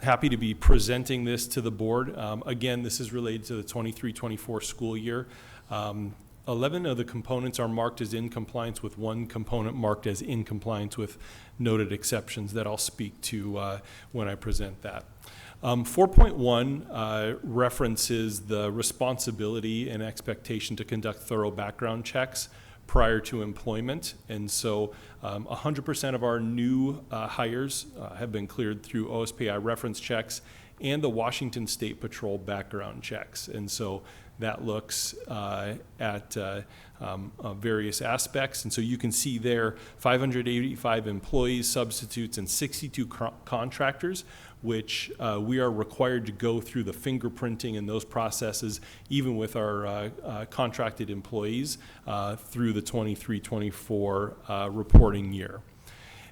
happy to be presenting this to the board. Again, this is related to the 23-24 school year. 11 of the components are marked as in compliance, with one component marked as in compliance, with noted exceptions that I'll speak to when I present that. 4.1 references the responsibility and expectation to conduct thorough background checks prior to employment. And so 100% of our new hires have been cleared through OSPI reference checks and the Washington State Patrol background checks. And so that looks at various aspects. And so you can see there 585 employees, substitutes, and 62 contractors, which we are required to go through the fingerprinting and those processes, even with our contracted employees, through the 23-24 reporting year.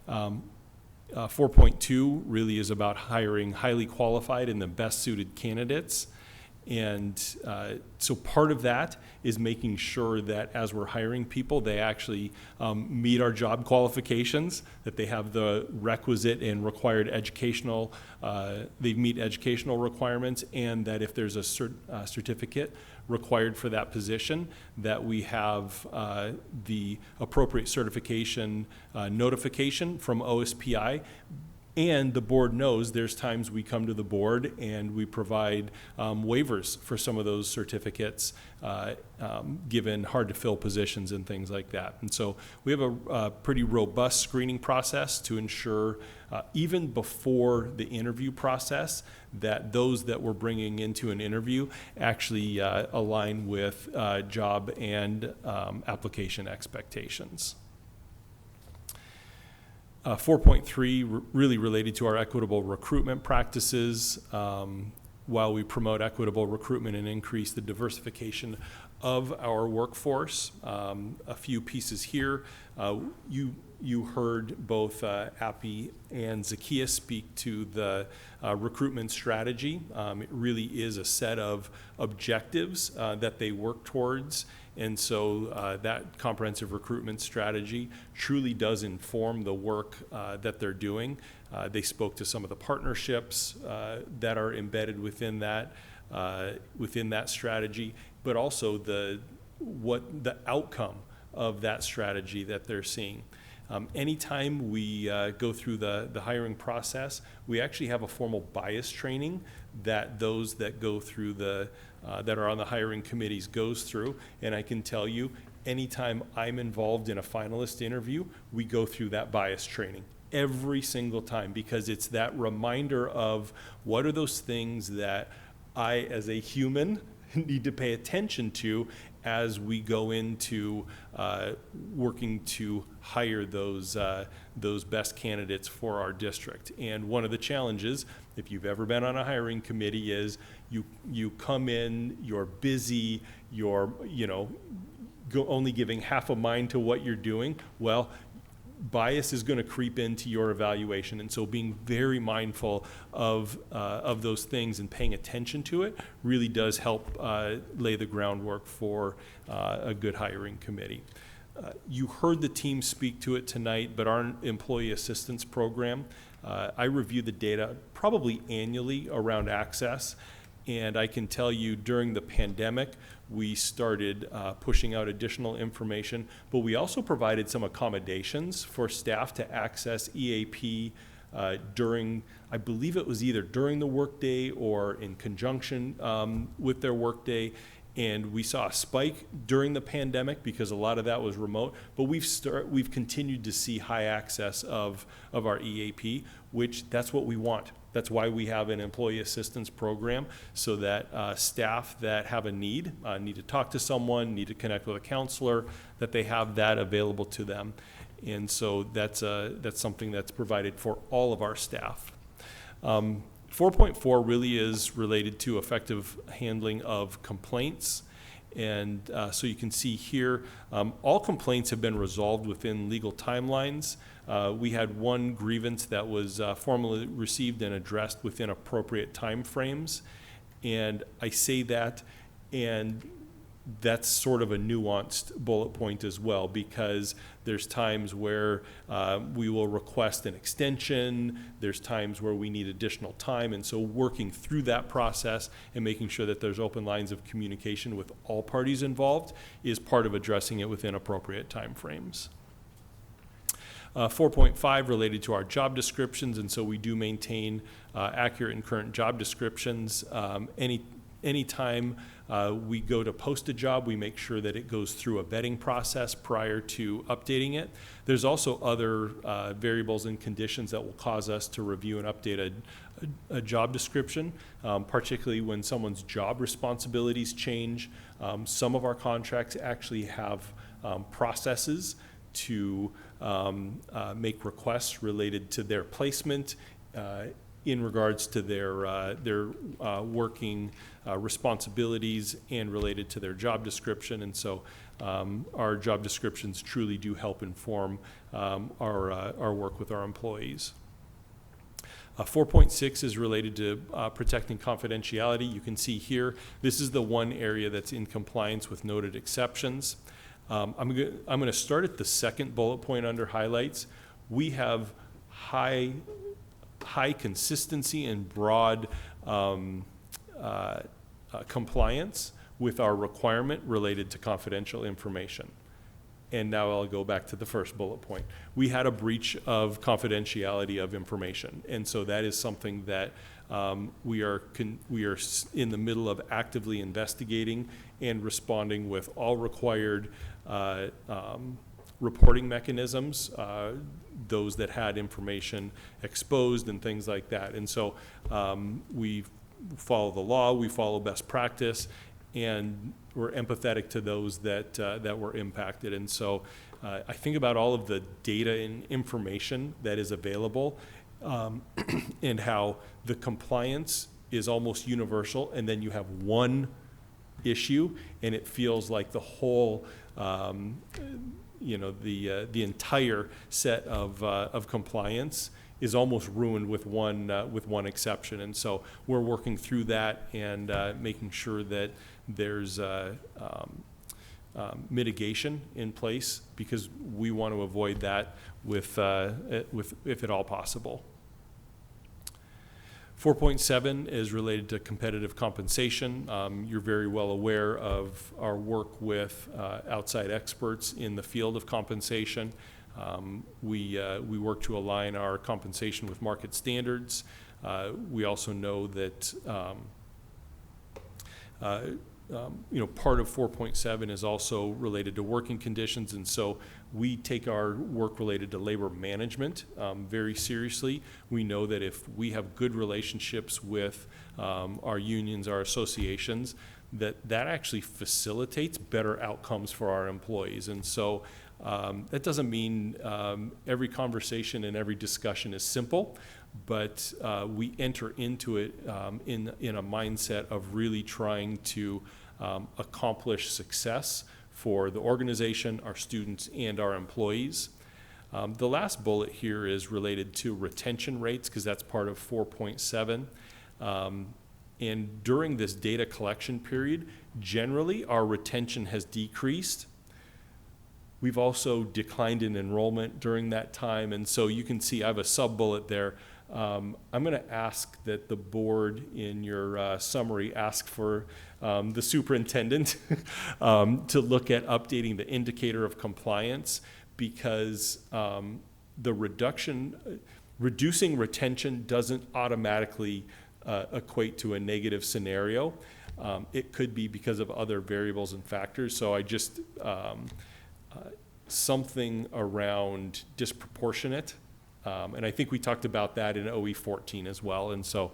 4.2 really is about hiring highly qualified and the best suited candidates. And so part of that is making sure that as we're hiring people, they actually meet our job qualifications, that they have the requisite and required educational, they meet educational requirements, and that if there's a certificate required for that position, that we have the appropriate certification notification from OSPI. And the board knows there's times we come to the board and we provide waivers for some of those certificates, given hard to fill positions and things like that. And so we have a pretty robust screening process to ensure, even before the interview process, that those that we're bringing into an interview actually align with job and application expectations. 4.3 really related to our equitable recruitment practices. While we promote equitable recruitment and increase the diversification of our workforce, a few pieces here. You heard both Appy and Zacchaeus speak to the recruitment strategy. It really is a set of objectives that they work towards. And so that comprehensive recruitment strategy truly does inform the work that they're doing. They spoke to some of the partnerships that are embedded within that strategy, but also the outcome of that strategy that they're seeing. Anytime we go through the hiring process, we actually have a formal bias training that those that go through that are on the hiring committees goes through. And I can tell you, anytime I'm involved in a finalist interview, we go through that bias training every single time, because it's that reminder of what are those things that I, as a human, need to pay attention to as we go into working to hire those best candidates for our district. And one of the challenges, if you've ever been on a hiring committee, is you come in, you're busy, you're only giving half a mind to what you're doing. Well, bias is going to creep into your evaluation, and so being very mindful of those things and paying attention to it really does help lay the groundwork for a good hiring committee. You heard the team speak to it tonight, but our employee assistance program, I review the data probably annually around access, and I can tell you during the pandemic, we started pushing out additional information, but we also provided some accommodations for staff to access EAP during, I believe it was either during the workday or in conjunction with their workday. And we saw a spike during the pandemic because a lot of that was remote, but we've continued to see high access of our EAP, which that's what we want. That's why we have an employee assistance program, so that staff that have a need to talk to someone, need to connect with a counselor, that they have that available to them. And so that's something that's provided for all of our staff. 4.4 really is related to effective handling of complaints. And so you can see here, all complaints have been resolved within legal timelines. We had one grievance that was formally received and addressed within appropriate timeframes. And I say that, and that's sort of a nuanced bullet point as well, because there's times where we will request an extension, there's times where we need additional time, and so working through that process and making sure that there's open lines of communication with all parties involved is part of addressing it within appropriate time-frames. 4.5 related to our job descriptions, and so we do maintain accurate and current job descriptions. Anytime we go to post a job, we make sure that it goes through a vetting process prior to updating it. There's also other variables and conditions that will cause us to review and update a job description, particularly when someone's job responsibilities change. Some of our contracts actually have processes to make requests related to their placement in regards to their working responsibilities and related to their job description. And so our job descriptions truly do help inform our work with our employees. 4.6 is related to protecting confidentiality. You can see here, this is the one area that's in compliance with noted exceptions. I'm going to start at the second bullet point under highlights. We have high consistency and broad compliance with our requirement related to confidential information. And now I'll go back to the first bullet point. We had a breach of confidentiality of information, and so that is something that we are in the middle of actively investigating and responding with all required reporting mechanisms, those that had information exposed and things like that. And so we follow the law, we follow best practice, and we're empathetic to those that were impacted. And so I think about all of the data and information that is available, and how the compliance is almost universal, and then you have one issue and it feels like the whole the entire set of compliance is almost ruined with one exception. And so we're working through that and making sure that there's mitigation in place, because we want to avoid that with if at all possible. 4.7 is related to competitive compensation. You're very well aware of our work with outside experts in the field of compensation. We work to align our compensation with market standards. We also know that part of 4.7 is also related to working conditions, and so we take our work related to labor management very seriously. We know that if we have good relationships with our unions, our associations, that actually facilitates better outcomes for our employees. And so that doesn't mean every conversation and every discussion is simple, but we enter into it in a mindset of really trying to accomplish success for the organization, our students, and our employees. The last bullet here is related to retention rates, because that's part of 4.7. And during this data collection period, generally our retention has decreased. We've also declined in enrollment during that time, and so you can see I have a sub-bullet there. I'm going to ask that the board in your summary ask for the superintendent to look at updating the indicator of compliance, because the reducing retention doesn't automatically equate to a negative scenario. It could be because of other variables and factors. So I just something around disproportionate. And I think we talked about that in OE 14 as well. And so,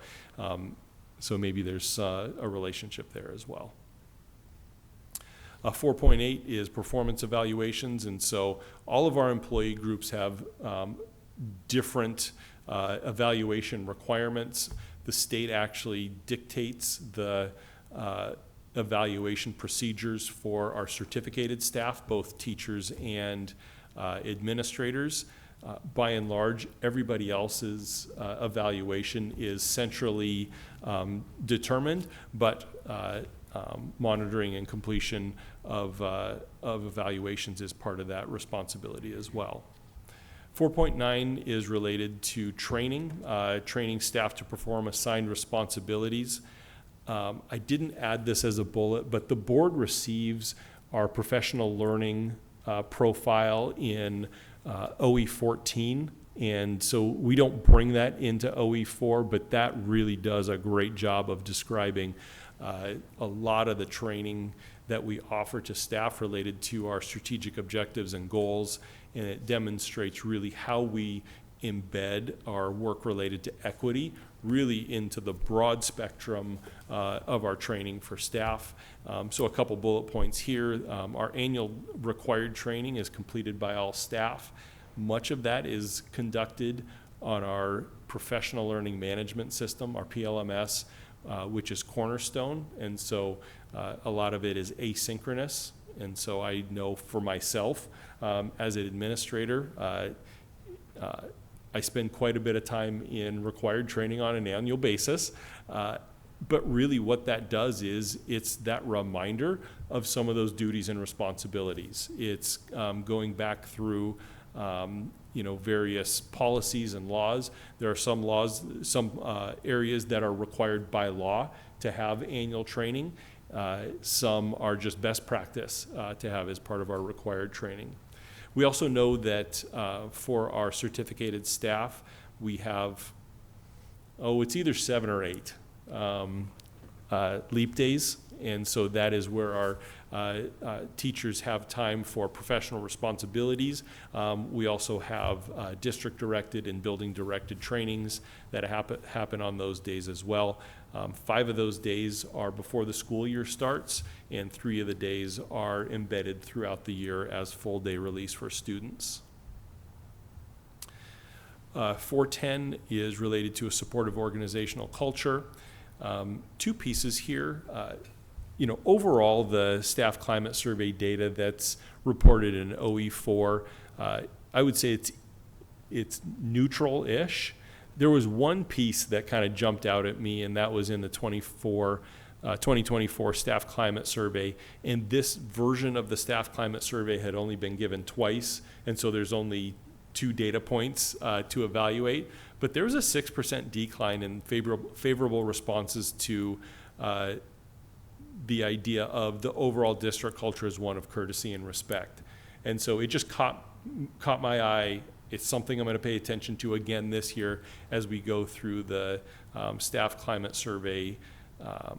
so maybe there's a relationship there as well. 4.8 is performance evaluations. And so all of our employee groups have different evaluation requirements. The state actually dictates the evaluation procedures for our certificated staff, both teachers and administrators. By and large, everybody else's evaluation is centrally determined, but monitoring and completion of evaluations is part of that responsibility as well. 4.9 is related to training, training staff to perform assigned responsibilities. I didn't add this as a bullet, but the board receives our professional learning profile in OE14. And so we don't bring that into OE4, but that really does a great job of describing a lot of the training that we offer to staff related to our strategic objectives and goals. And it demonstrates really how we embed our work related to equity really into the broad spectrum of our training for staff. So a couple bullet points here. Our annual required training is completed by all staff. Much of that is conducted on our professional learning management system, our PLMS, which is Cornerstone. And so a lot of it is asynchronous. And so I know for myself, as an administrator, I spend quite a bit of time in required training on an annual basis. But really what that does is it's that reminder of some of those duties and responsibilities. It's going back through various policies and laws. There are some laws, some areas that are required by law to have annual training. Some are just best practice to have as part of our required training. We also know that for our certificated staff, we have, it's either 7 or 8 leap days. And so that is where our teachers have time for professional responsibilities. We also have district-directed and building-directed trainings that happen on those days as well. 5 of those days are before the school year starts, and 3 of the days are embedded throughout the year as full-day release for students. 410 is related to a supportive organizational culture. 2 pieces here. Overall, the staff climate survey data that's reported in OE4, I would say it's neutral-ish. There was one piece that kind of jumped out at me, and that was in the 2024 staff climate survey. And this version of the staff climate survey had only been given twice, and so there's only 2 data points to evaluate. But there was a 6% decline in favorable responses to the idea of the overall district culture as one of courtesy and respect. And so it just caught my eye. It's something I'm going to pay attention to again this year as we go through the staff climate survey. I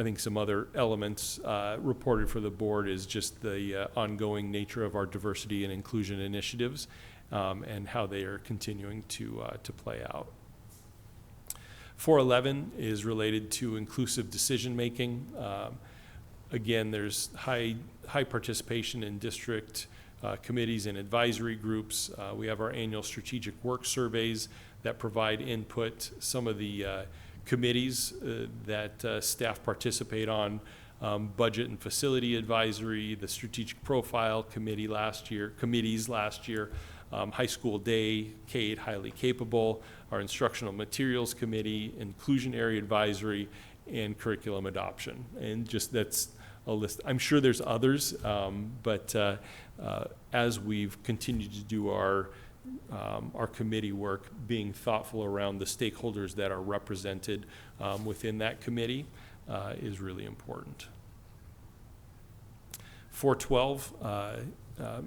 think some other elements reported for the board is just the ongoing nature of our diversity and inclusion initiatives and how they are continuing to play out. 411 is related to inclusive decision-making. Again, there's high participation in district committees and advisory groups. We have our annual strategic work surveys that provide input. Some of the committees that staff participate on, budget and facility advisory, the strategic profile committees last year, high school day, K-8 highly capable, our instructional materials committee, inclusionary advisory, and curriculum adoption. And just that's a list. I'm sure there's others, but as we've continued to do our committee work, being thoughtful around the stakeholders that are represented within that committee is really important. 412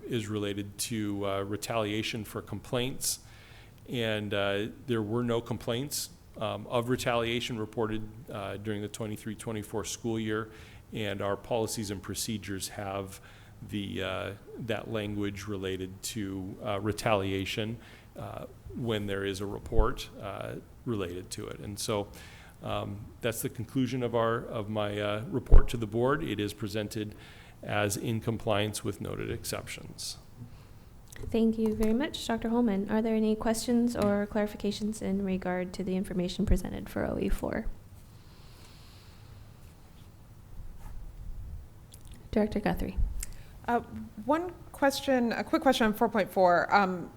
is related to retaliation for complaints, and there were no complaints of retaliation reported during the 23-24 school year, and our policies and procedures have that language related to retaliation when there is a report related to it. And so that's the conclusion of my report to the board. It is presented as in compliance with noted exceptions. Thank you very much, Dr. Holman. Are there any questions or clarifications in regard to the information presented for OE4? Director Guthrie. One question, a quick question on 4.4.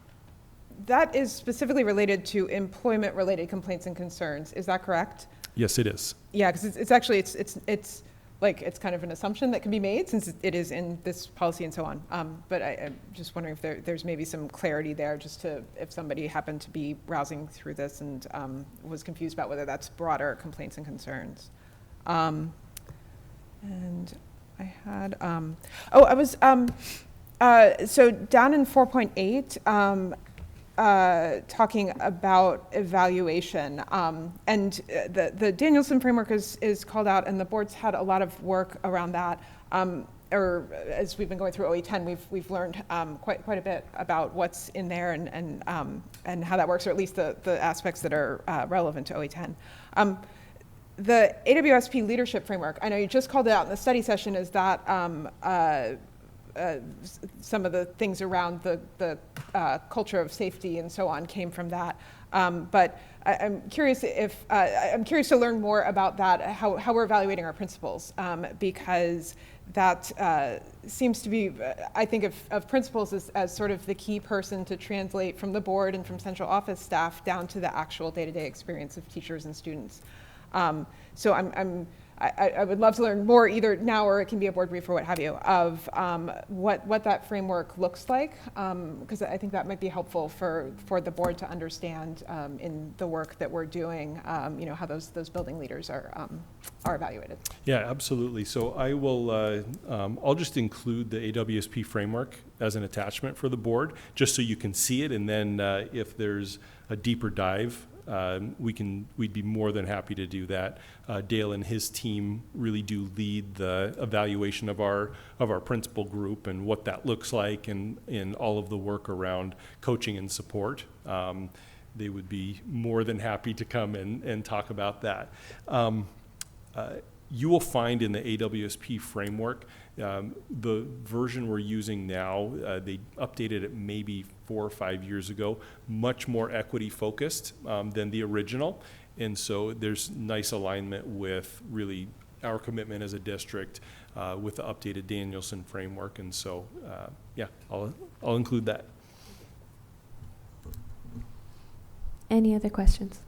That is specifically related to employment-related complaints and concerns. Is that correct? Yes, it is. Yeah, because it's actually like it's kind of an assumption that can be made since it is in this policy and so on. But I'm just wondering if there's maybe some clarity there, just to if somebody happened to be browsing through this and was confused about whether that's broader complaints and concerns. And I had, so down in 4.8, talking about evaluation, and the Danielson framework is called out, and the board's had a lot of work around that. Or as we've been going through OE10, we've learned quite a bit about what's in there and how that works, or at least the aspects that are relevant to OE10. The AWSP leadership framework, I know you just called it out in the study session, is that some of the things around the culture of safety and so on came from that. But I'm curious to learn more about that, how we're evaluating our principals, because that seems to be, I think of principals as sort of the key person to translate from the board and from central office staff down to the actual day-to-day experience of teachers and students. So I would love to learn more, either now or it can be a board brief or what have you, of what that framework looks like, because I think that might be helpful for the board to understand in the work that we're doing, how those building leaders are evaluated. Yeah, absolutely. So I will, I'll just include the AWSP framework as an attachment for the board, just so you can see it, and then if there's a deeper dive, we'd be more than happy to do that. Dale and his team really do lead the evaluation of our principal group and what that looks like, and in all of the work around coaching and support. They would be more than happy to come and talk about that. You will find in the AWSP framework, the version we're using now, they updated it maybe 4 or 5 years ago, much more equity focused than the original. And so there's nice alignment with really our commitment as a district with the updated Danielson framework. And so, yeah, I'll include that. Any other questions?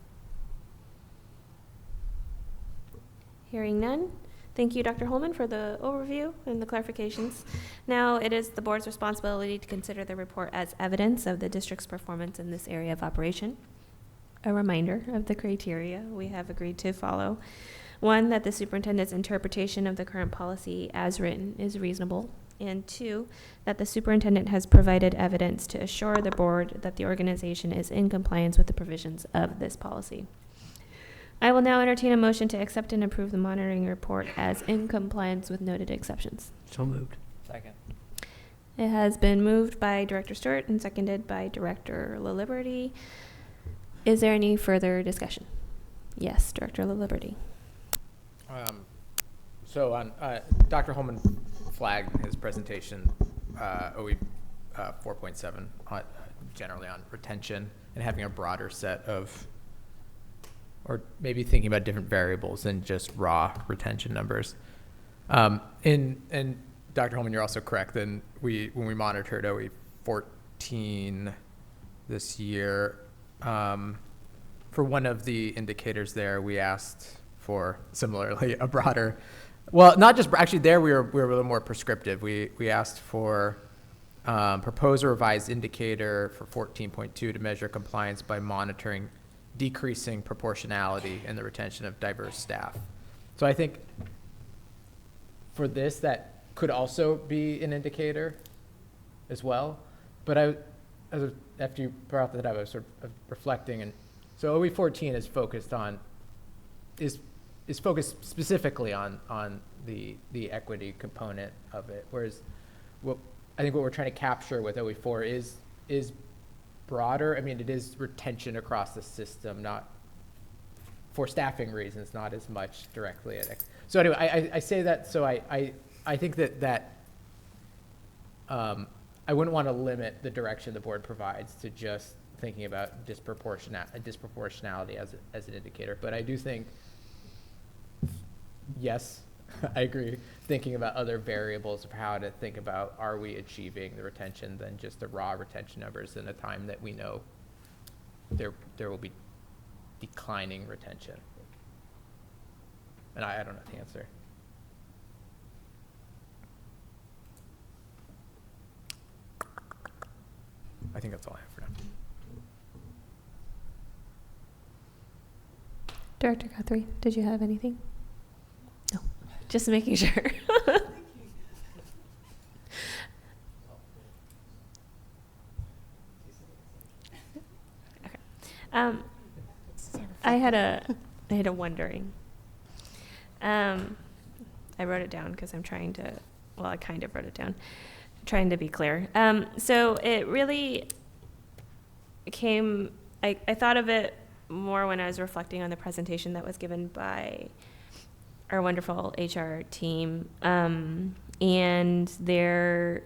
Hearing none. Thank you, Dr. Holman, for the overview and the clarifications. Now it is the board's responsibility to consider the report as evidence of the district's performance in this area of operation. A reminder of the criteria we have agreed to follow. 1, that the superintendent's interpretation of the current policy as written is reasonable. And 2, that the superintendent has provided evidence to assure the board that the organization is in compliance with the provisions of this policy. I will now entertain a motion to accept and approve the monitoring report as in compliance with noted exceptions. So moved. Second. It has been moved by Director Stewart and seconded by Director LaLiberty. Is there any further discussion? Yes, Director LaLiberty. So on Dr. Holman flagged in his presentation OE 4.7 generally on retention and having a broader set of, or maybe thinking about different variables than just raw retention numbers. And Dr. Holman, you're also correct. Then when we monitored OE 14 this year, for one of the indicators there, we asked for similarly a broader, well, not just, actually there we were a little more prescriptive. We asked for propose a revised indicator for 14.2 to measure compliance by monitoring decreasing proportionality in the retention of diverse staff. So I think for this, that could also be an indicator as well. But after you brought that up, I was sort of reflecting, and so OE 14 is focused on, is focused specifically on the equity component of it, whereas I think what we're trying to capture with OE 4 is broader. I mean, it is retention across the system, not for staffing reasons, not as much directly at. So anyway, I say that, so I think that I wouldn't want to limit the direction the board provides to just thinking about disproportionality as an indicator. But I do think, yes, I agree, thinking about other variables of how to think about, are we achieving the retention than just the raw retention numbers in a time that we know there will be declining retention. And I don't know the answer. I think that's all I have for now. Director Guthrie, did you have anything? No, just making sure. I had a wondering. I wrote it down because I'm trying to, well, I kind of wrote it down, trying to be clear. So it really came, I thought of it more when I was reflecting on the presentation that was given by our wonderful HR team, and their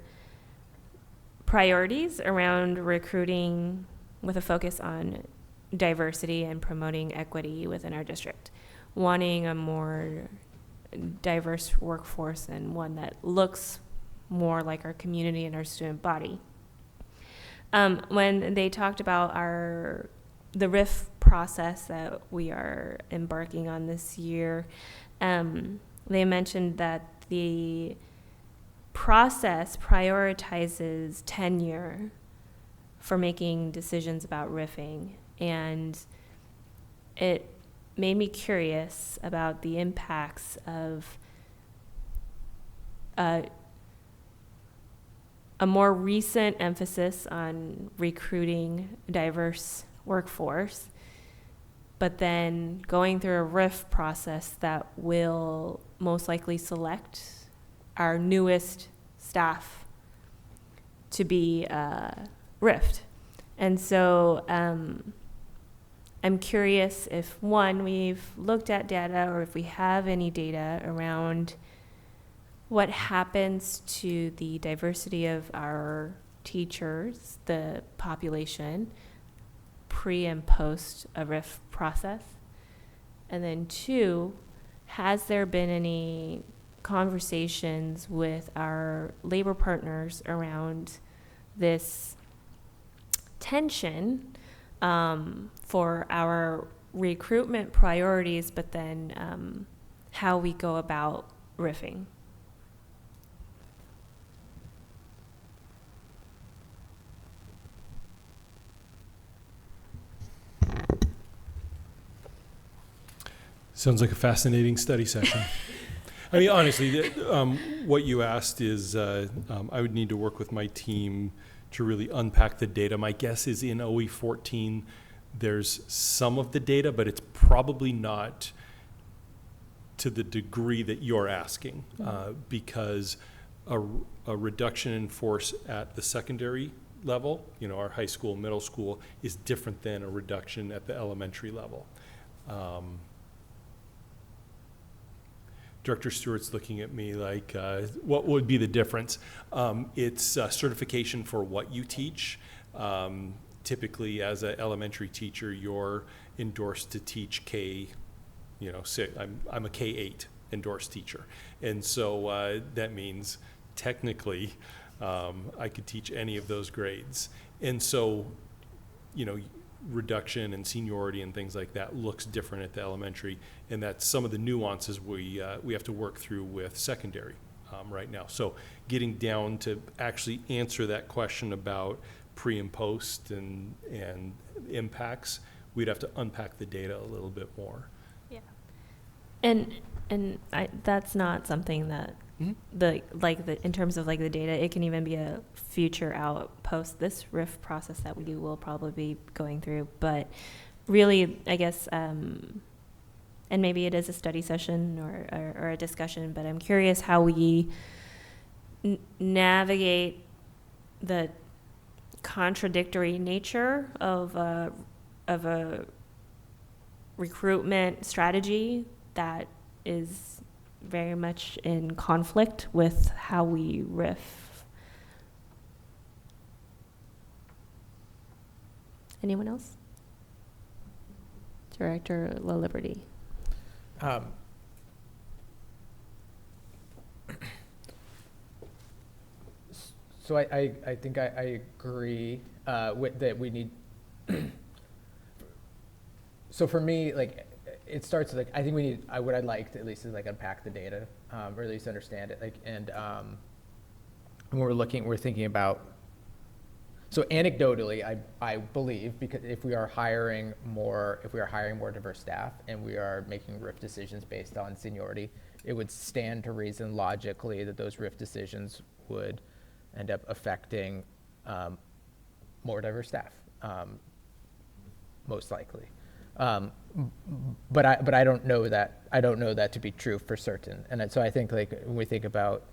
priorities around recruiting with a focus on diversity and promoting equity within our district, wanting a more diverse workforce and one that looks more like our community and our student body. When they talked about the RIF process that we are embarking on this year, they mentioned that the process prioritizes tenure for making decisions about RIFing, and it made me curious about the impacts of a more recent emphasis on recruiting a diverse workforce, but then going through a RIF process that will most likely select our newest staff to be RIFed. And so I'm curious if, one, we've looked at data or if we have any data around what happens to the diversity of our teachers, the population, pre and post a RIF process. And then two, has there been any conversations with our labor partners around this tension for our recruitment priorities, but then how we go about RIFing? Sounds like a fascinating study session. I mean, honestly, what you asked is I would need to work with my team to really unpack the data. My guess is in OE14, there's some of the data, but it's probably not to the degree that you're asking, because a reduction in force at the secondary level, our high school, middle school, is different than a reduction at the elementary level. Director Stewart's looking at me like, what would be the difference? It's certification for what you teach. Typically, as an elementary teacher, you're endorsed to teach K, I'm a K-8 endorsed teacher. And so that means technically I could teach any of those grades. And so, reduction and seniority and things like that looks different at the elementary, and that's some of the nuances we have to work through with secondary right now. So getting down to actually answer that question about pre and post and impacts, we'd have to unpack the data a little bit more. Yeah, and that's not something that in terms of the data, it can even be a future out post this RIF process that we will probably be going through. But really, I guess, and maybe it is a study session or a discussion, but I'm curious how we navigate the contradictory nature of a recruitment strategy that is very much in conflict with how we RIF. Anyone else? Director La Liberty. So I think I agree with that we need. So for me, it starts with I think we need. What I'd like to at least is unpack the data, or at least understand it. And when we're thinking about. So anecdotally, I believe, because if we are hiring more diverse staff and we are making RIF decisions based on seniority, it would stand to reason logically that those RIF decisions would end up affecting more diverse staff, most likely. But I don't know that. I don't know that to be true for certain. And so I think, like, when we think about,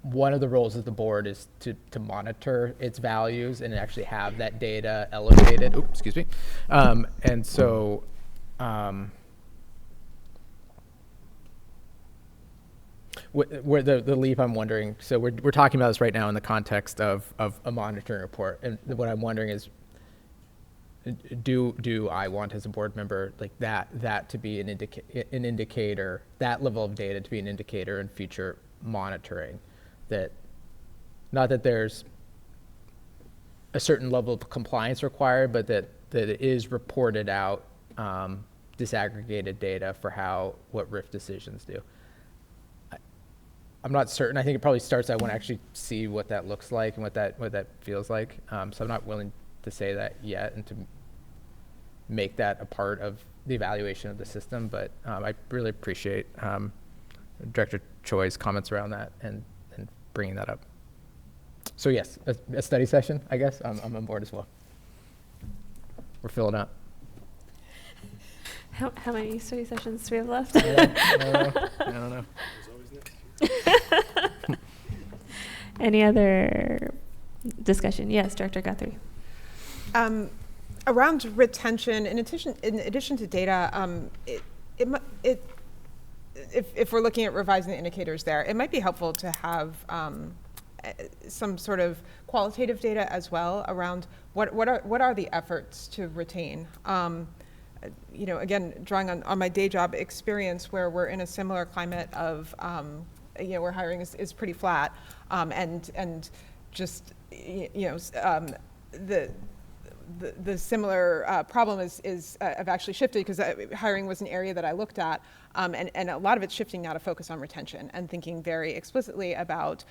one of the roles of the board is to monitor its values and actually have that data elevated. Oops, excuse me. And so, where the leap, I'm wondering, so we're talking about this right now in the context of a monitoring report. And what I'm wondering is, do I want, as a board member, like that to be an indicator, that level of data to be an indicator in future monitoring? That, not that there's a certain level of compliance required, but that it is reported out, disaggregated data for what RIF decisions do. I'm not certain. I think it probably starts, I want to actually see what that looks like and what that feels like. So I'm not willing to say that yet and to make that a part of the evaluation of the system, but I really appreciate Director Choi's comments around that and bringing that up. So yes, a study session, I guess. I'm on board as well. We're filling up. How many study sessions do we have left? I don't know. Any other discussion? Yes, Director Guthrie. Around retention, in addition to data, if we're looking at revising the indicators there, it might be helpful to have some sort of qualitative data as well around what are the efforts to retain. Again, drawing on my day job experience, where we're in a similar climate of where hiring is pretty flat, and just the similar problem is I've actually shifted, because hiring was an area that I looked at, and a lot of it's shifting now to focus on retention and thinking very explicitly about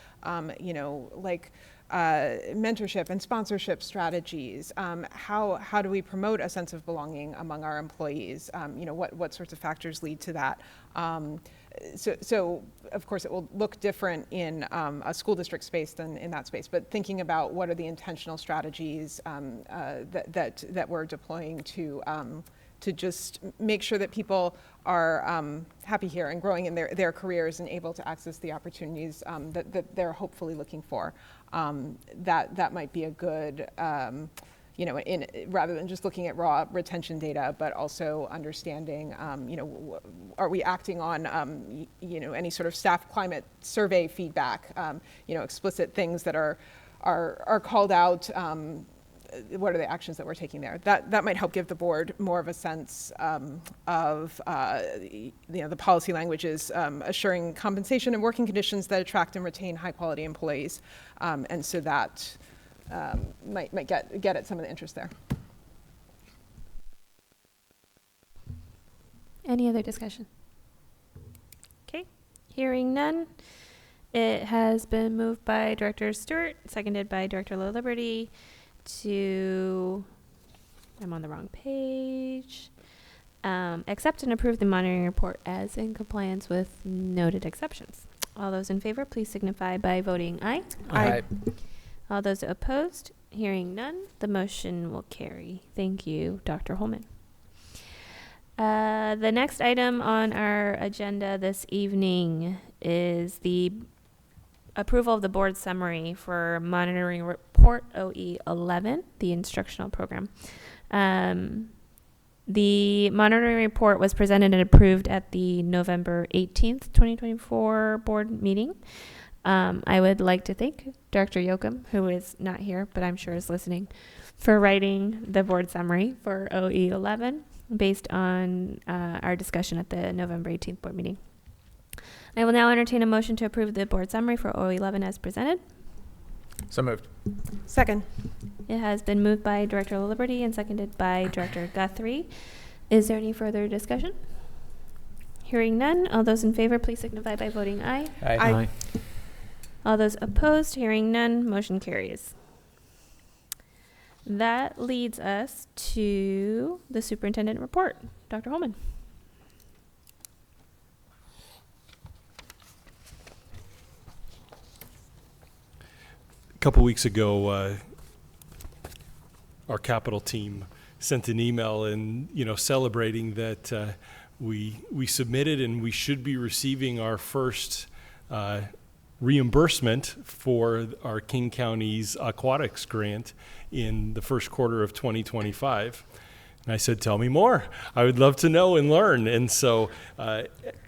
mentorship and sponsorship strategies. How do we promote a sense of belonging among our employees? What sorts of factors lead to that? So of course it will look different in a school district space than in that space, but thinking about what are the intentional strategies that we're deploying to just make sure that people are happy here and growing in their careers and able to access the opportunities that they're hopefully looking for. That might be a good, rather than just looking at raw retention data, but also understanding, are we acting on, any sort of staff climate survey feedback, explicit things that are called out. What are the actions that we're taking there? That might help give the board more of a sense of the policy languages, assuring compensation and working conditions that attract and retain high quality employees, and so that might get at some of the interest there. Any other discussion? Okay, hearing none. It has been moved by Director Stewart, seconded by Director Lowe Liberty, I'm on the wrong page. Accept and approve the monitoring report as in compliance with noted exceptions. All those in favor, please signify by voting aye. Aye. All those opposed, hearing none, the motion will carry. Thank you, Dr. Holman. The next item on our agenda this evening is the approval of the board summary for monitoring report OE11, the instructional program. The monitoring report was presented and approved at the November 18th, 2024 board meeting. I would like to thank Director Yoakum, who is not here, but I'm sure is listening, for writing the board summary for OE11 based on our discussion at the November 18th board meeting. I will now entertain a motion to approve the board summary for OE11 as presented. So moved. Second. It has been moved by Director Liberty and seconded by Director Guthrie. Is there any further discussion? Hearing none, all those in favor, please signify by voting aye. Aye. All those opposed, hearing none, motion carries. That leads us to the superintendent report. Dr. Holman. A couple weeks ago, our capital team sent an email and, celebrating that we submitted and we should be receiving our first reimbursement for our King County's aquatics grant in the first quarter of 2025. And I said, tell me more. I would love to know and learn. And so,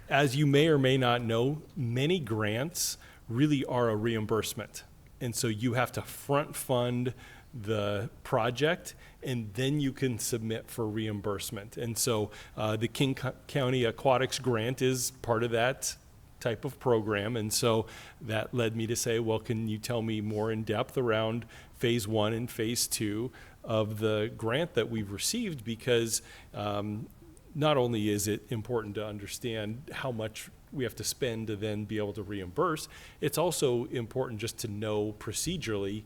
as you may or may not know, many grants really are a reimbursement. And so you have to front fund the project, and then you can submit for reimbursement. And so the King County Aquatics Grant is part of that type of program. And so that led me to say, well, can you tell me more in depth around phase 1 and phase 2 of the grant that we've received? Because not only is it important to understand how much we have to spend to then be able to reimburse, it's also important just to know procedurally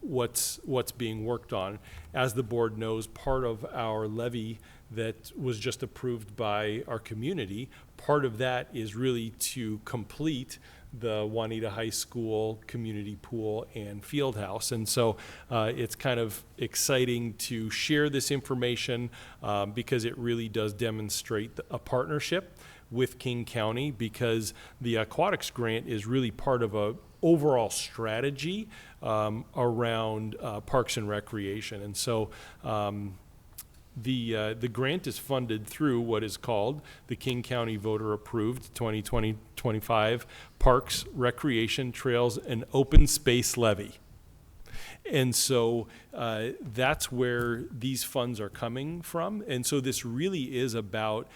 what's being worked on. As the board knows, part of our levy that was just approved by our community, part of that is really to complete the Juanita High School community pool and field house. And so it's kind of exciting to share this information because it really does demonstrate a partnership with King County, because the aquatics grant is really part of a overall strategy around parks and recreation. And so the grant is funded through what is called the King County Voter Approved 2020-25 Parks, Recreation, Trails, and Open Space Levy. And so that's where these funds are coming from. And so this really is about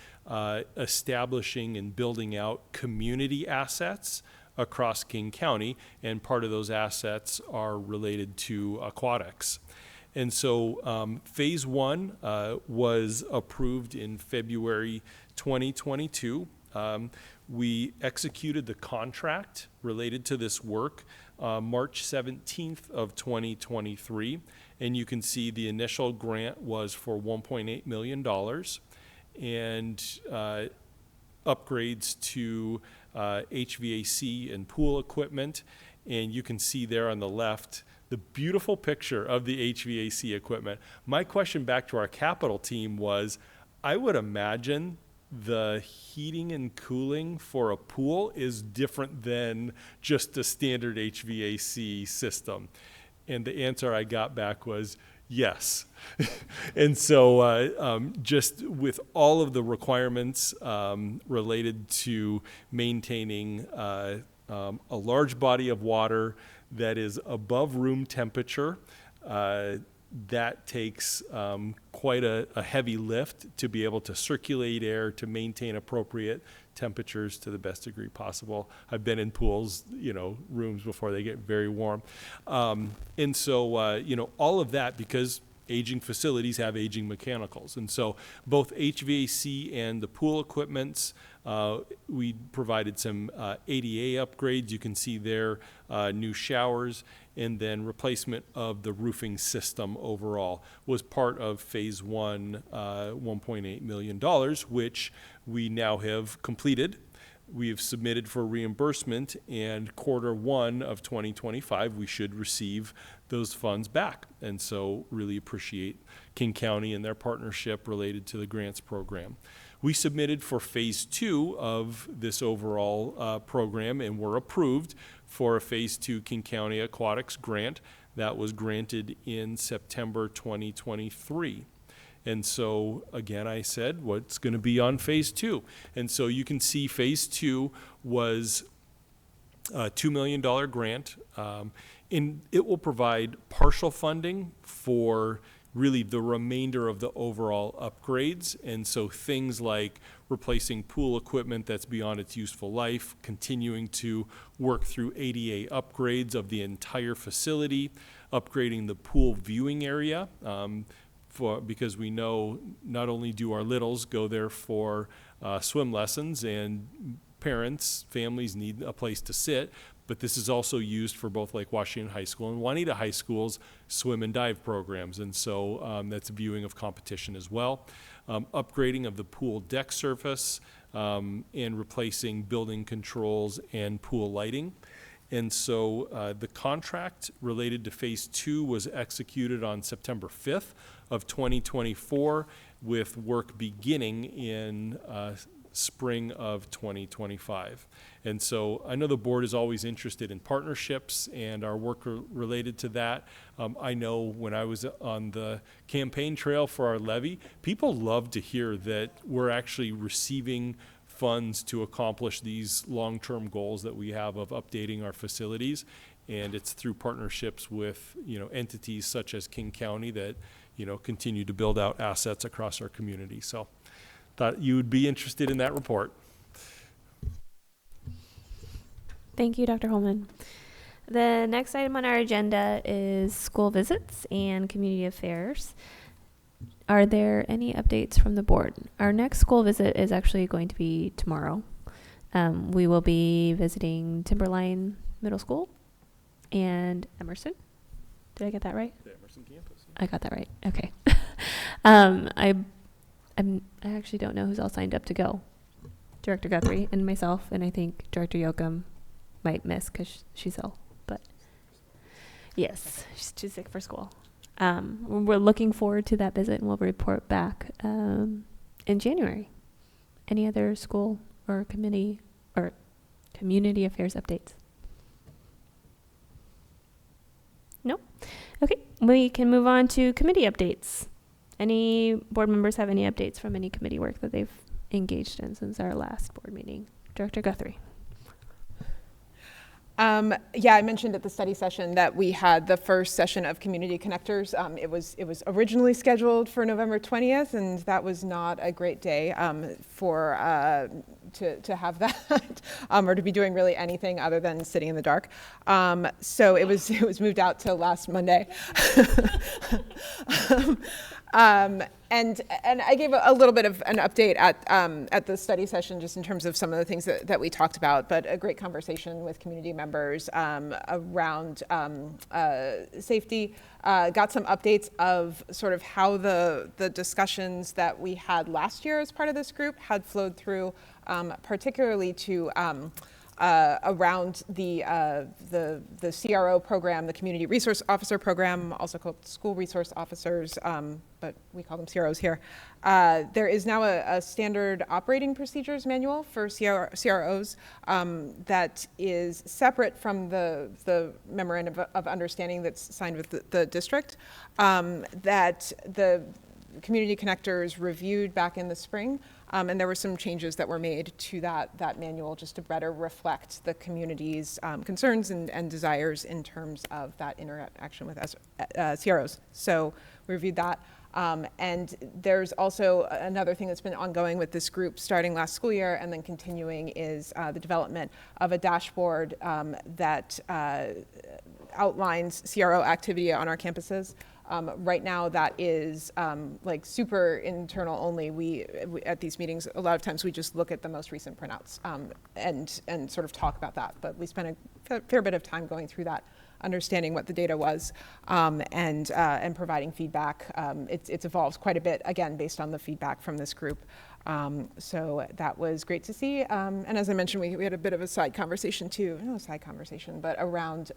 establishing and building out community assets across King County, and part of those assets are related to aquatics. And so phase 1 was approved in February 2022. We executed the contract related to this work March 17th of 2023, and you can see the initial grant was for $1.8 million, and upgrades to HVAC and pool equipment. And you can see there on the left the beautiful picture of the HVAC equipment. My question back to our capital team was, I would imagine the heating and cooling for a pool is different than just a standard HVAC system. And the answer I got back was yes. And so just with all of the requirements related to maintaining a large body of water that is above room temperature, that takes quite a heavy lift to be able to circulate air to maintain appropriate temperatures to the best degree possible. I've been in pools, rooms before they get very warm. And so, all of that, because aging facilities have aging mechanicals. And so both HVAC and the pool equipments, we provided some ADA upgrades. You can see there new showers, and then replacement of the roofing system overall was part of phase 1, $1.8 million, which we now have completed. We have submitted for reimbursement, and quarter 1 of 2025, we should receive those funds back. And so really appreciate King County and their partnership related to the grants program. We submitted for phase 2 of this overall program, and were approved for a phase 2 King County Aquatics grant that was granted in September 2023. And so, again, I said, what's going to be on phase 2? And so you can see phase 2 was a $2 million grant. And it will provide partial funding for really the remainder of the overall upgrades. And so things like replacing pool equipment that's beyond its useful life, continuing to work through ADA upgrades of the entire facility, upgrading the pool viewing area, because we know not only do our littles go there for swim lessons, and parents, families need a place to sit, but this is also used for both Lake Washington High School and Juanita High School's swim and dive programs. And so that's viewing of competition as well. Upgrading of the pool deck surface and replacing building controls and pool lighting. And so the contract related to Phase 2 was executed on September 5th of 2024, with work beginning in spring of 2025. And so I know the board is always interested in partnerships and our work related to that. I know when I was on the campaign trail for our levy, people love to hear that we're actually receiving funds to accomplish these long-term goals that we have of updating our facilities. And it's through partnerships with, entities such as King County that, continue to build out assets across our community. So thought you would be interested in that report. Thank you, Dr. Holman. The next item on our agenda is school visits and community affairs. Are there any updates from the board? Our next school visit is actually going to be tomorrow. We will be visiting Timberline Middle School and Emerson. Did I get that right? The Emerson campus. I got that right. Okay. I actually don't know who's all signed up to go. Director Guthrie and myself, and I think Director Yoakum might miss because she's ill. But yes, she's too sick for school. We're looking forward to that visit, and we'll report back in January. Any other school or committee or community affairs updates? No? Okay, we can move on to committee updates. Any board members have any updates from any committee work that they've engaged in since our last board meeting? Director Guthrie. Yeah, I mentioned at the study session that we had the first session of Community Connectors. It was originally scheduled for November 20th, and that was not a great day to have that or to be doing really anything other than sitting in the dark. So it was moved out to last Monday. And I gave a little bit of an update at the study session, just in terms of some of the things that we talked about, but a great conversation with community members around safety. Got some updates of sort of how the discussions that we had last year as part of this group had flowed through, particularly to around the CRO program, the Community Resource Officer program, also called School Resource Officers, but we call them CROs here. There is now a standard operating procedures manual for CROs that is separate from the memorandum of understanding that's signed with the district, that the Community Connectors reviewed back in the spring. And there were some changes that were made to that manual just to better reflect the community's concerns and desires in terms of that interaction with CROs. So we reviewed that. And there's also another thing that's been ongoing with this group starting last school year and then continuing is the development of a dashboard that outlines CRO activity on our campuses. Right now, that is like super internal only. We at these meetings, a lot of times we just look at the most recent printouts and sort of talk about that. But we spent a fair bit of time going through that, understanding what the data was, and providing feedback. It's evolved quite a bit, again, based on the feedback from this group. So that was great to see. And as I mentioned, we had a bit of a side conversation too, no side conversation, but around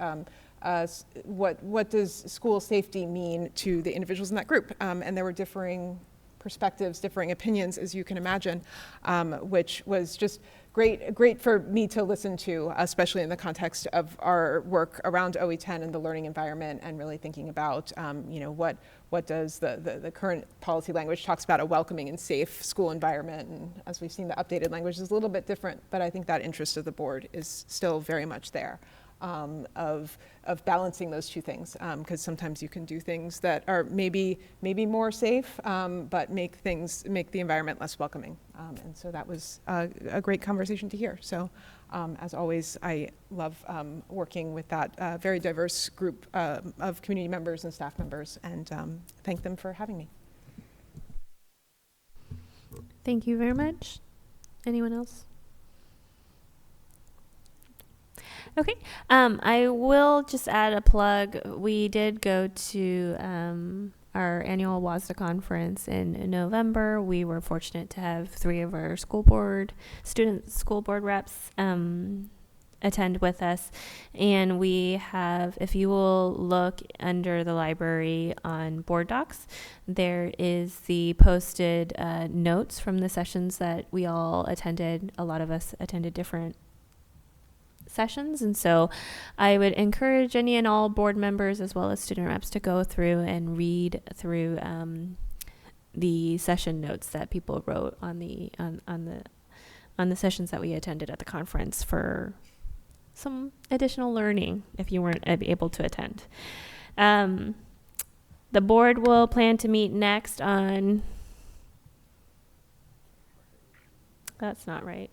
what does school safety mean to the individuals in that group? And there were differing perspectives, differing opinions, as you can imagine, which was just great for me to listen to, especially in the context of our work around OE10 and the learning environment, and really thinking about, what does the current policy language talks about a welcoming and safe school environment, and as we've seen, the updated language is a little bit different, but I think that interest of the board is still very much there. Of balancing those two things, because sometimes you can do things that are maybe more safe, but make the environment less welcoming. And so that was a great conversation to hear. So as always, I love working with that very diverse group of community members and staff members, and thank them for having me. Thank you very much. Anyone else? Okay. I will just add a plug. We did go to our annual WASDA conference in November. We were fortunate to have 3 of our student school board reps attend with us. And we have, if you will look under the library on board docs, there is the posted notes from the sessions that we all attended. A lot of us attended different sessions, and so I would encourage any and all board members as well as student reps to go through and read through the session notes that people wrote on the sessions that we attended at the conference for some additional learning if you weren't able to attend. The board will plan to meet next on, that's not right,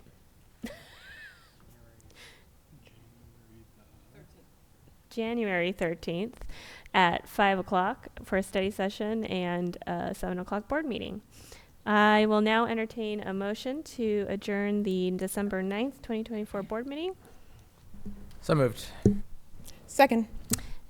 January 13th at 5 o'clock for a study session and a 7 o'clock board meeting. I will now entertain a motion to adjourn the December 9th, 2024 board meeting. So moved. Second.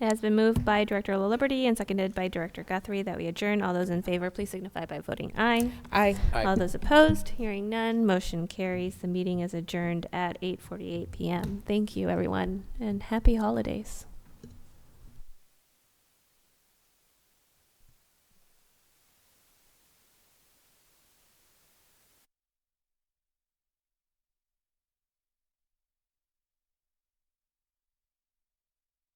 It has been moved by Director LaLiberty and seconded by Director Guthrie that we adjourn. All those in favor, please signify by voting aye. Aye. Aye. All those opposed, hearing none, motion carries. The meeting is adjourned at 8:48 p.m. Thank you, everyone, and happy holidays.